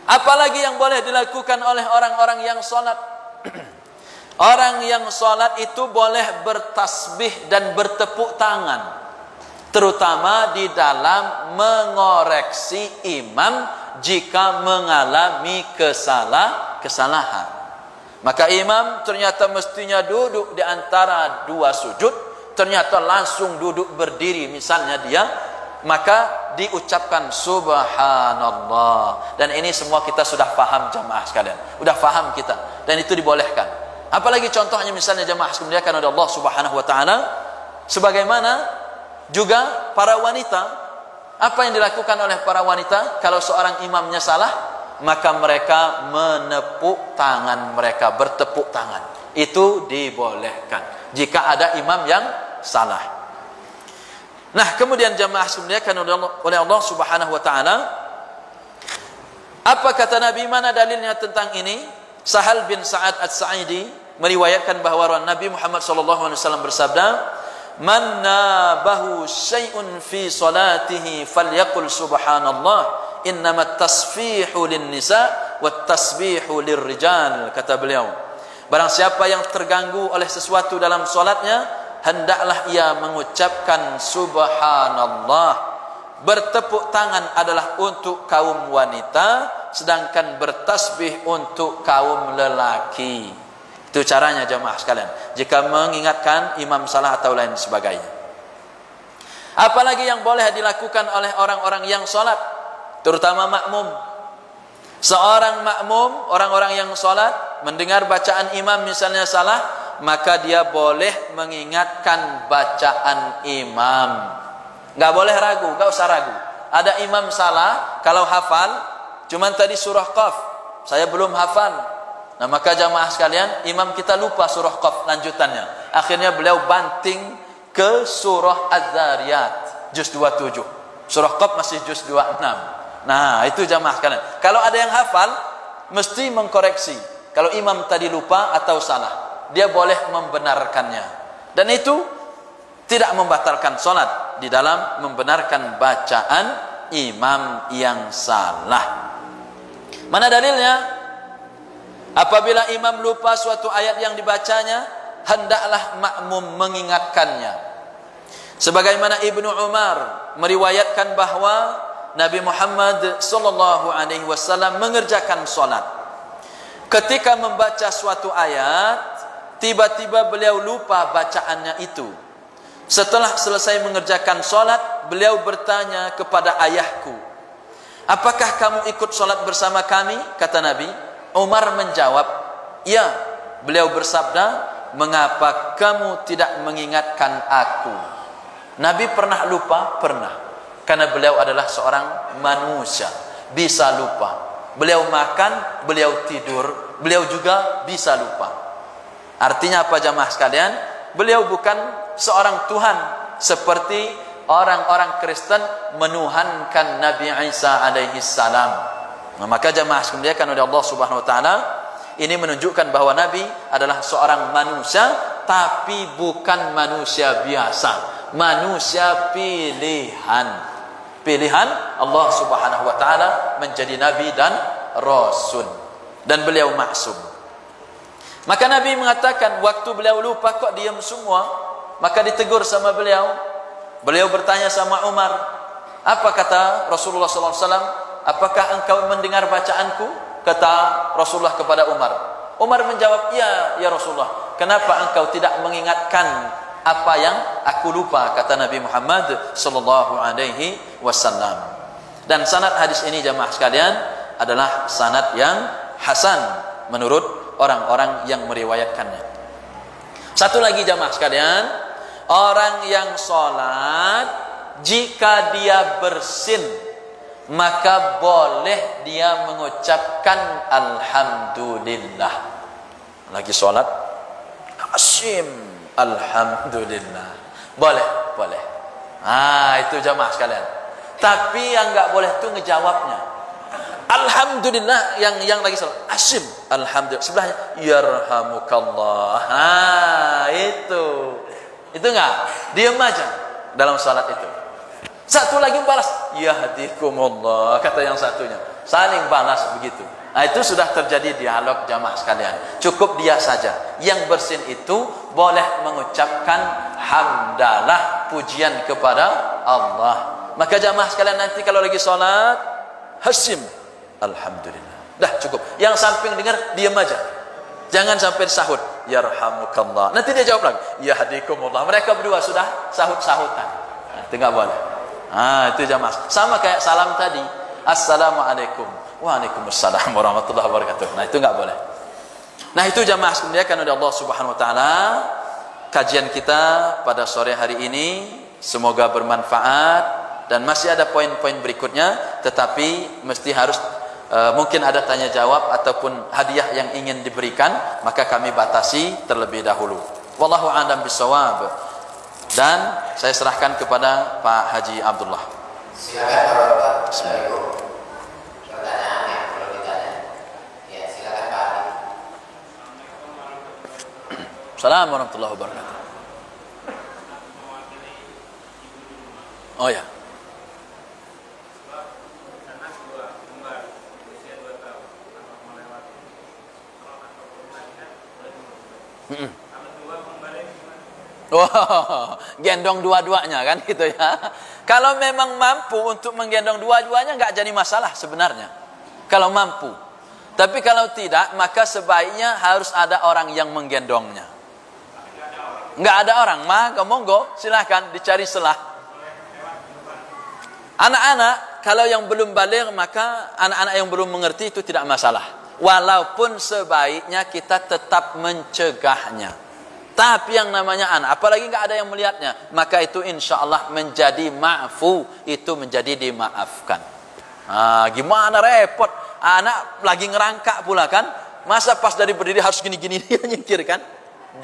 apalagi yang boleh dilakukan oleh orang-orang yang salat? Orang yang sholat itu boleh bertasbih dan bertepuk tangan, terutama di dalam mengoreksi imam jika mengalami kesalahan. Maka imam ternyata mestinya duduk di antara 2 sujud, ternyata langsung duduk berdiri misalnya dia, maka diucapkan subhanallah. Dan ini semua kita sudah faham jamaah sekalian, sudah faham kita, dan itu dibolehkan. Apalagi contohnya misalnya jamaah dimuliakan oleh Allah Subhanahu wa taala, sebagaimana juga para wanita, apa yang dilakukan oleh para wanita kalau seorang imamnya salah, maka mereka menepuk tangan mereka, bertepuk tangan. Itu dibolehkan jika ada imam yang salah. Nah, kemudian jamaah dimuliakan oleh Allah Subhanahu wa taala, Apa kata Nabi? Mana dalilnya tentang ini? Sahal bin Sa'ad As-Sa'idi meriwayatkan bahawa Nabi Muhammad SAW bersabda, "Man nabahu syai'un fi salatihi falyaqul subhanallah, innamat tasfihu lin-nisa wat tasbihu lirrijal." Kata beliau, barang siapa yang terganggu oleh sesuatu dalam solatnya, hendaklah ia mengucapkan subhanallah. Bertepuk tangan adalah untuk kaum wanita, sedangkan bertasbih untuk kaum lelaki. Itu caranya jamaah sekalian, jika mengingatkan imam salah atau lain sebagainya. Apalagi yang boleh dilakukan oleh orang-orang yang solat, terutama makmum. Seorang makmum, orang-orang yang solat, mendengar bacaan imam misalnya salah, maka dia boleh mengingatkan bacaan imam. Enggak boleh ragu, enggak usah ragu. Ada imam salah, kalau hafal, cuman tadi surah Qaf, saya belum hafal. Nah, maka jamaah sekalian, imam kita lupa surah Qaf lanjutannya. Akhirnya beliau banting ke surah Az-Zariyat, juz 27. Surah Qaf masih juz 26. Nah, itu jamaah sekalian. Kalau ada yang hafal, mesti mengkoreksi. Kalau imam tadi lupa atau salah, dia boleh membenarkannya. Dan itu tidak membatalkan solat di dalam membenarkan bacaan imam yang salah. Mana dalilnya? Apabila imam lupa suatu ayat yang dibacanya, hendaklah makmum mengingatkannya. Sebagaimana Ibnu Umar meriwayatkan bahawa Nabi Muhammad SAW mengerjakan solat. Ketika membaca suatu ayat, tiba-tiba beliau lupa bacaannya itu. Setelah selesai mengerjakan solat, beliau bertanya kepada ayahku, "Apakah kamu ikut solat bersama kami?" Kata Nabi. Umar menjawab, "Ya." Beliau bersabda, "Mengapa kamu tidak mengingatkan aku?" Nabi pernah lupa? Pernah. Karena beliau adalah seorang manusia, bisa lupa. Beliau makan, beliau tidur, beliau juga bisa lupa. Artinya apa jamaah sekalian? Beliau bukan seorang Tuhan seperti orang-orang Kristen menuhankan Nabi Isa alaihi salam. Nah, maka jamaah sekalian oleh Allah Subhanahu wa taala, ini menunjukkan bahawa Nabi adalah seorang manusia, tapi bukan manusia biasa, manusia pilihan. Pilihan Allah Subhanahu wa taala menjadi nabi dan rasul, dan beliau maksum. Maka Nabi mengatakan, waktu beliau lupa kok diam semua, maka ditegur sama beliau. Beliau bertanya sama Umar, "Apa kata Rasulullah SAW? Apakah engkau mendengar bacaanku?" Kata Rasulullah kepada Umar. Umar menjawab, "Ya Rasulullah. Kenapa engkau tidak mengingatkan apa yang aku lupa?" Kata Nabi Muhammad SAW. Dan sanad hadis ini jamaah sekalian adalah sanad yang hasan menurut orang-orang yang meriwayatkannya. Satu lagi jamaah sekalian, orang yang sholat, jika dia bersin, maka boleh dia mengucapkan alhamdulillah. Lagi sholat, asyim, alhamdulillah. Boleh, boleh. Itu jamaah sekalian. Tapi yang enggak boleh itu ngejawabnya. Alhamdulillah, yang lagi salat, asyim, alhamdulillah. Sebelahnya, yarhamukallah. Itu enggak, diam aja dalam salat itu. Satu lagi balas, yahdikumullah, kata yang satunya. Saling balas begitu. Itu sudah terjadi dialog jamaah sekalian. Cukup dia saja. Yang bersin itu boleh mengucapkan hamdalah, pujian kepada Allah. Maka jamaah sekalian nanti kalau lagi salat, hasim, alhamdulillah. Dah cukup. Yang samping dengar diam aja. Jangan sampai sahut. Yarhamukallah. Nanti dia jawab lagi. Yahdikumullah. Mereka berdua sudah sahut-sahutan. Itu enggak boleh. Itu jamaah. Sama kayak salam tadi. Assalamualaikum. Waalaikumsalam warahmatullahi wabarakatuh. Itu enggak boleh. Itu jamaah sekalian oleh Allah Subhanahu wa taala. Kajian kita pada sore hari ini semoga bermanfaat. Dan masih ada poin-poin berikutnya, tetapi mesti harus mungkin ada tanya jawab ataupun hadiah yang ingin diberikan, maka kami batasi terlebih dahulu. Wallahu a'lam bishawab. Dan saya serahkan kepada Pak Haji Abdullah.
Silakan Bapak. Assalamualaikum. Pertanyaan yang
Waalaikumsalam warahmatullahi wabarakatuh. Oh ya. Wow, gendong dua-duanya kan gitu ya. Kalau memang mampu untuk menggendong dua-duanya nggak jadi masalah sebenarnya. Kalau mampu. Tapi kalau tidak, maka sebaiknya harus ada orang yang menggendongnya. Nggak ada orang, maka monggo silahkan dicari selah. Anak-anak kalau yang belum baligh, maka anak-anak yang belum mengerti itu tidak masalah. Walaupun sebaiknya kita tetap mencegahnya. Tapi yang namanya anak, apalagi nggak ada yang melihatnya, maka itu insya Allah menjadi ma'fu, itu menjadi dimaafkan. Gimana repot, anak lagi ngerangkak pula kan, masa pas dari berdiri harus gini-gini dia nyingkir kan,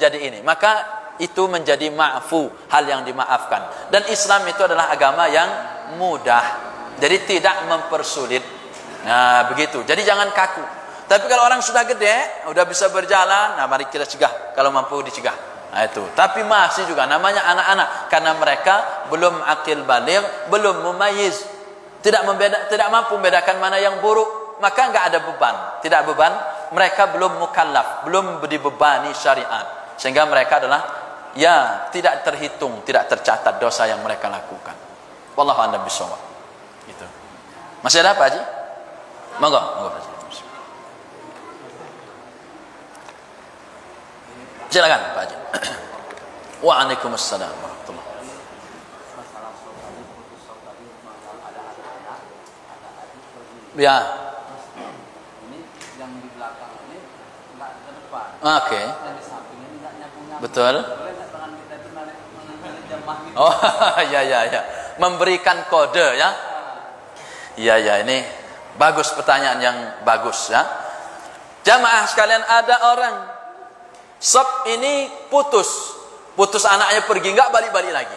jadi ini, maka itu menjadi ma'fu, hal yang dimaafkan. Dan Islam itu adalah agama yang mudah, jadi tidak mempersulit. Nah begitu, jadi jangan kaku. Tapi kalau orang sudah gede, udah bisa berjalan, nah mari kita cegah, kalau mampu dicegah. Nah itu. Tapi masih juga namanya anak-anak, karena mereka belum akil baligh, belum mumayyiz, tidak mampu membedakan mana yang buruk, maka enggak ada beban, tidak beban. Mereka belum mukallaf, belum dibebani syariat, sehingga mereka adalah ya tidak terhitung, tidak tercatat dosa yang mereka lakukan. Wallahu a'lam bishawab. Gitu. Masih ada apa, Haji? Monggo, Haji. Silakan Pak Haji. Waalaikumsalam warahmatullahi wabarakatuh. Ya. Ini yang di belakang ini enggak ke depan. Oke. Yang di samping ini enggak nyapu-nyapu. Betul. Oh, ya. Memberikan kode ya. Iya, ini bagus, pertanyaan yang bagus ya. Jamaah sekalian, ada orang sop ini putus anaknya pergi, nggak balik-balik lagi.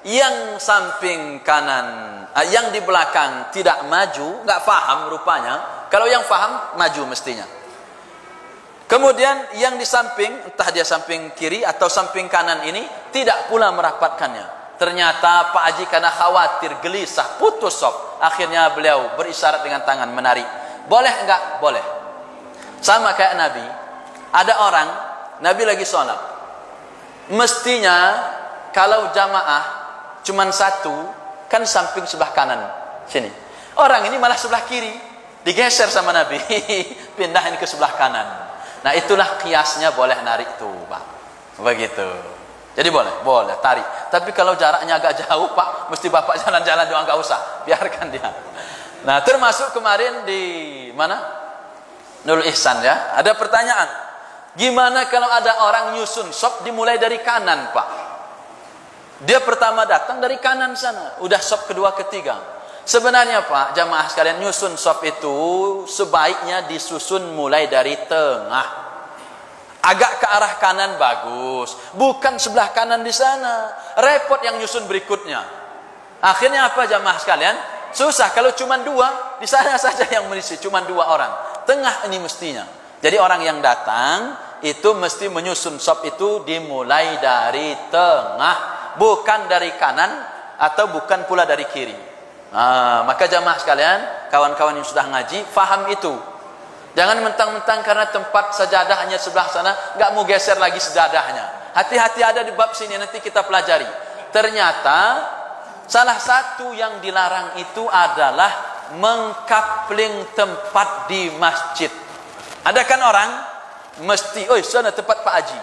Yang samping kanan, yang di belakang tidak maju, nggak paham rupanya. Kalau yang paham maju mestinya. Kemudian yang di samping, entah dia samping kiri atau samping kanan ini tidak pula merapatkannya. Ternyata Pak Haji karena khawatir, gelisah, putus sop. Akhirnya beliau berisyarat dengan tangan, menarik. Boleh enggak? Boleh. Sama kayak Nabi. Ada orang, Nabi lagi sholat. Mestinya kalau jamaah cuman satu, kan samping sebelah kanan sini. Orang ini malah sebelah kiri, digeser sama Nabi, pindahin ke sebelah kanan. Nah itulah kiasnya boleh narik tuh, Pak. Begitu. Jadi boleh tarik. Tapi kalau jaraknya agak jauh, Pak, mesti Bapak jalan-jalan doang, nggak usah, biarkan dia. Nah termasuk kemarin di mana? Nurul Ihsan ya. Ada pertanyaan. Gimana kalau ada orang nyusun sop dimulai dari kanan, Pak? Dia pertama datang dari kanan sana, udah sop kedua ketiga. Sebenarnya Pak, jamaah sekalian, nyusun sop itu sebaiknya disusun mulai dari tengah. Agak ke arah kanan bagus, bukan sebelah kanan di sana. Repot yang nyusun berikutnya. Akhirnya apa jamaah sekalian? Susah kalau cuma dua, di sana saja yang mengisi cuma dua orang. Tengah ini mestinya. Jadi orang yang datang itu mesti menyusun sop itu dimulai dari tengah, bukan dari kanan atau bukan pula dari kiri. Nah, maka jamaah sekalian, kawan-kawan yang sudah ngaji, faham itu. Jangan mentang-mentang karena tempat sajadah hanya sebelah sana, nggak mau geser lagi sajadahnya. Hati-hati, ada di bab sini, nanti kita pelajari. Ternyata salah satu yang dilarang itu adalah mengkapling tempat di masjid. Ada kan orang mesti, oh sana tempat Pak Haji,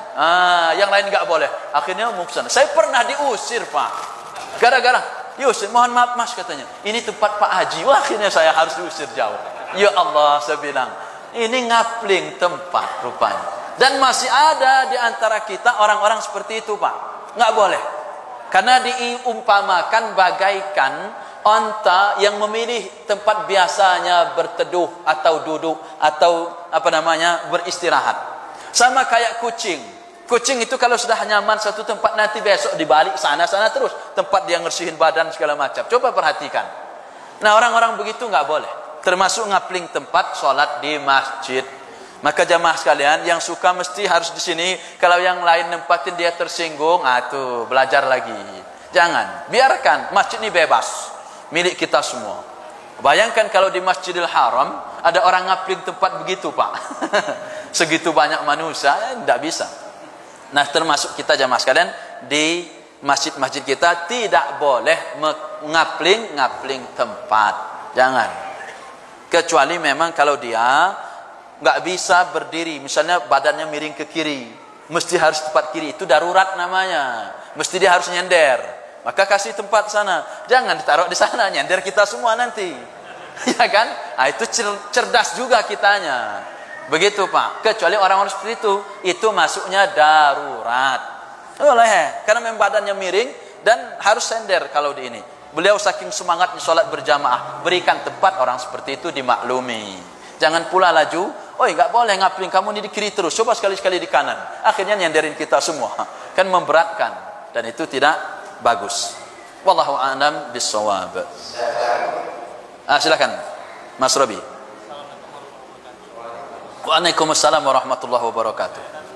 yang lain nggak boleh. Akhirnya mau ke sana. Saya pernah diusir Pak, gara-gara diusir. Mohon maaf Mas katanya, ini tempat Pak Haji. Wah, akhirnya saya harus diusir jauh. Ya Allah, saya bilang ini ngapling tempat rupanya. Dan masih ada di antara kita orang-orang seperti itu Pak. Nggak boleh. Karena diumpamakan bagaikan onta yang memilih tempat biasanya berteduh atau duduk atau beristirahat. Sama kayak kucing. Kucing itu kalau sudah nyaman satu tempat, nanti besok dibalik sana-sana terus. Tempat dia ngersihin badan segala macam. Coba perhatikan. Nah orang-orang begitu nggak boleh. Termasuk ngapling tempat sholat di masjid. Maka jamaah sekalian, yang suka mesti harus di sini. Kalau yang lain nempatin dia tersinggung, tuh belajar lagi. Jangan, biarkan masjid ini bebas, milik kita semua. Bayangkan kalau di Masjidil Haram ada orang ngapling tempat begitu, Pak. Segitu banyak manusia, tidak bisa. Nah, termasuk kita jamaah sekalian, di masjid-masjid kita tidak boleh ngapling tempat. Jangan. Kecuali memang kalau dia nggak bisa berdiri, misalnya badannya miring ke kiri, mesti harus tepat kiri, itu darurat namanya. Mesti dia harus nyender. Maka kasih tempat sana. Jangan ditaruh di sana, nyender kita semua nanti. Ya kan? Nah, itu cerdas juga kitanya. Begitu, Pak. Kecuali orang-orang seperti itu masuknya darurat. Boleh, karena memang badannya miring dan harus sender kalau di ini. Beliau saking semangatnya sholat berjamaah, berikan tempat orang seperti itu dimaklumi. Jangan pula laju, nggak boleh ngapling, kamu ini di kiri terus, coba sekali-sekali di kanan. Akhirnya nyenderin kita semua. Kan memberatkan. Dan itu tidak bagus. Wallahu a'lam bissawab. Silakan Mas Robi. Waalaikumsalam warahmatullahi wabarakatuh.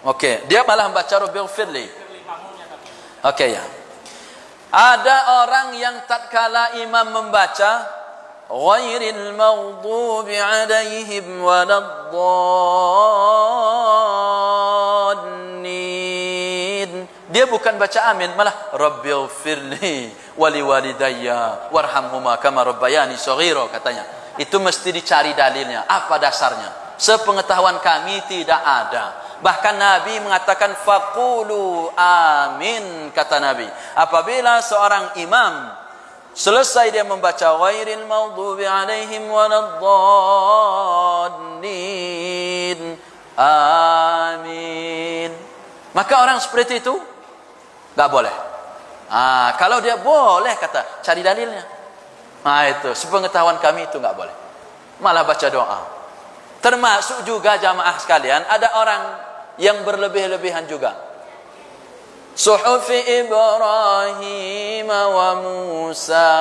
Oke, dia malah membaca Rabbil firli. Oke ya. Ada orang yang tatkala imam membaca ghairil maghdubi alaihim waladdallin, dia bukan baca amin, malah Rabbil firli wali walidayya warhamhuma kama rabbayani shaghira katanya. Itu mesti dicari dalilnya, apa dasarnya. Sepengetahuan kami tidak ada. Bahkan Nabi mengatakan faqulu amin, kata Nabi. Apabila seorang imam selesai dia membaca ghairil maghdubi alaihim waladdallin, amin, maka orang seperti itu enggak boleh. Kalau dia boleh, kata cari dalilnya. Itu sepengetahuan kami itu enggak boleh. Malah baca doa. Termasuk juga jamaah sekalian, ada orang yang berlebih-lebihan juga. Suhufi Ibrahim wa Musa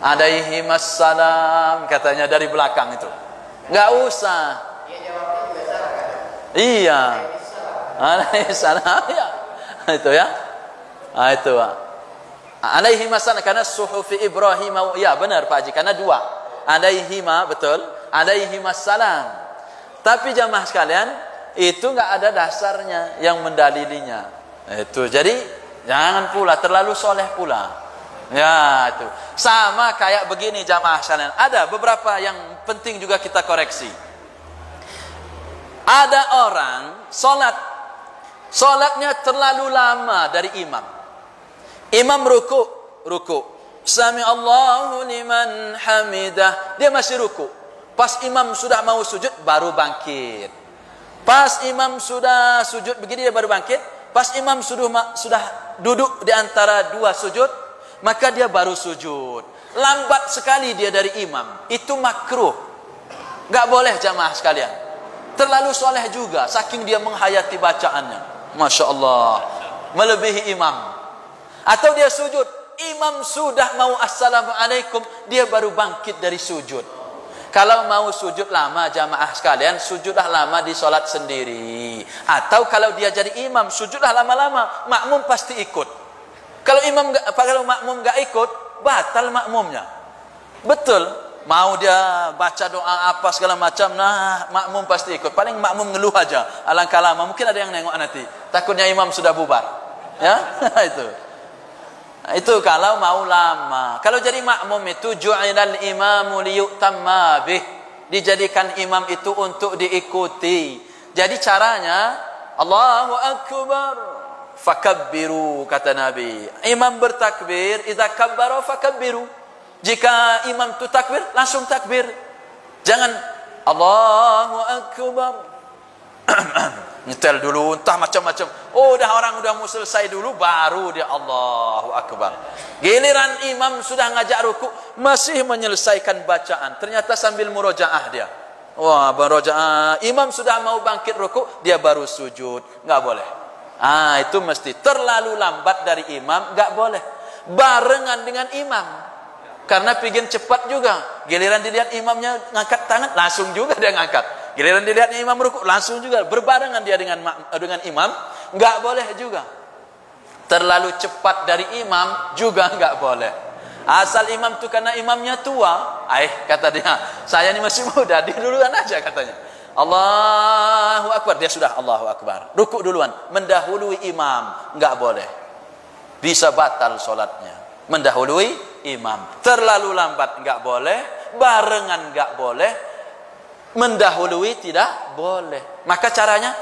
alaihimassalam, katanya dari belakang itu. Enggak usah. Iya. Alaihissalam ya. Itu ya. Itu. Alaihimassalam, karena suhufi Ibrahim, ya benar Pak Haji, karena dua. Alaihima, betul. Alaihimassalam. Tapi jamaah sekalian, itu enggak ada dasarnya yang mendalilinya. Itu. Jadi jangan pula terlalu soleh pula. Ya, itu. Sama kayak begini jamaah sekalian. Ada beberapa yang penting juga kita koreksi. Ada orang solatnya terlalu lama dari imam. Imam ruku. Sami Allahu liman hamidah. Dia masih ruku. Pas imam sudah mau sujud baru bangkit. Pas imam sudah sujud begini dia baru bangkit. Pas imam sudah duduk di antara dua sujud, maka dia baru sujud. Lambat sekali dia dari imam. Itu makruh. Enggak boleh jamaah sekalian. Terlalu soleh juga, saking dia menghayati bacaannya. Masya Allah, melebihi imam. Atau dia sujud, imam sudah mau assalamualaikum, dia baru bangkit dari sujud. Kalau mau sujud lama jamaah sekalian, sujudlah lama di solat sendiri. Atau kalau dia jadi imam, sujudlah lama-lama, makmum pasti ikut. Kalau makmum nggak ikut, batal makmumnya. Betul. Mau dia baca doa apa segala macam, nah makmum pasti ikut. Paling makmum ngeluh aja, alangkah lama. Mungkin ada yang nengok nanti, takutnya imam sudah bubar. Ya, itu. Itu kalau mau lama. Kalau jadi makmum itu ju'ilal imamu liyutamma bih, dijadikan imam itu untuk diikuti. Jadi caranya Allahu akbar fakabbiru, kata Nabi. Imam bertakbir, idza kabbara fakabbiru. Jika imam itu takbir, langsung takbir. Jangan Allahu akbar nyetel dulu, entah macam-macam. Dah orang udah mau selesai dulu, baru dia Allahu Akbar. Giliran imam sudah ngajak ruku, masih menyelesaikan bacaan. Ternyata sambil murojaah dia. Wah, imam sudah mau bangkit rukuk, dia baru sujud. Enggak boleh. Itu mesti terlalu lambat dari imam, enggak boleh. Barengan dengan imam. Karena pingin cepat juga. Giliran dilihat imamnya ngangkat tangan, langsung juga dia ngangkat. Giliran dilihatnya imam rukuk, langsung juga berbarengan dia dengan imam, enggak boleh juga. Terlalu cepat dari imam juga enggak boleh. Asal imam tu karena imamnya tua, kata dia, saya ini masih muda, dia duluan aja katanya. Allahu Akbar, dia sudah Allahu Akbar. Rukuk duluan, mendahului imam, enggak boleh. Bisa batal solatnya. Mendahului imam. Terlalu lambat enggak boleh, barengan enggak boleh, mendahului tidak boleh. Maka caranya,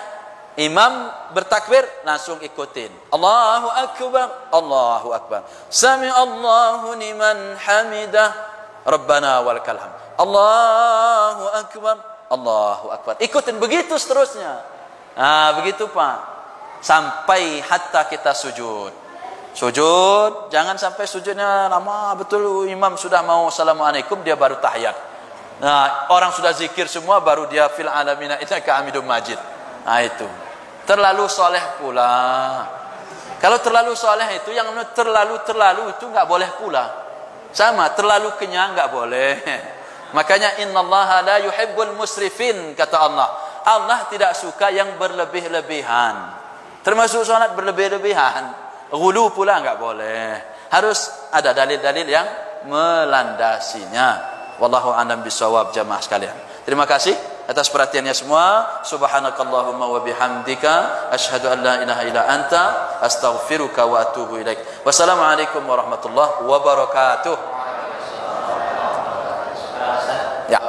imam bertakbir, langsung ikutin. Allahu Akbar, Allahu Akbar. Sami Allahu liman hamidah, Rabbana walakal hamd. Allahu Akbar, Allahu Akbar. Ikutin begitu seterusnya. Begitu Pak. Sampai hatta kita sujud. Sujud, jangan sampai sujudnya lama betul. Imam sudah mau assalamualaikum, dia baru tahiyat. Orang sudah zikir semua, baru dia fil alamina innaka hamidum majid. Itu terlalu soleh pula. Kalau terlalu soleh itu, yang terlalu itu enggak boleh pula. Sama, terlalu kenyang enggak boleh. Makanya innallaha la yuhibbul musrifin, kata Allah. Allah tidak suka yang berlebih-lebihan. Termasuk salat berlebih-lebihan. Ghulu pula enggak boleh. Harus ada dalil-dalil yang melandasinya. Wallahu a'lam bishawab, jamaah sekalian. Terima kasih atas perhatiannya semua. Subhanakallahumma wa bihamdika asyhadu an la ilaha illa anta astaghfiruka wa atubu ilaik. Wassalamualaikum warahmatullahi wabarakatuh. Ya.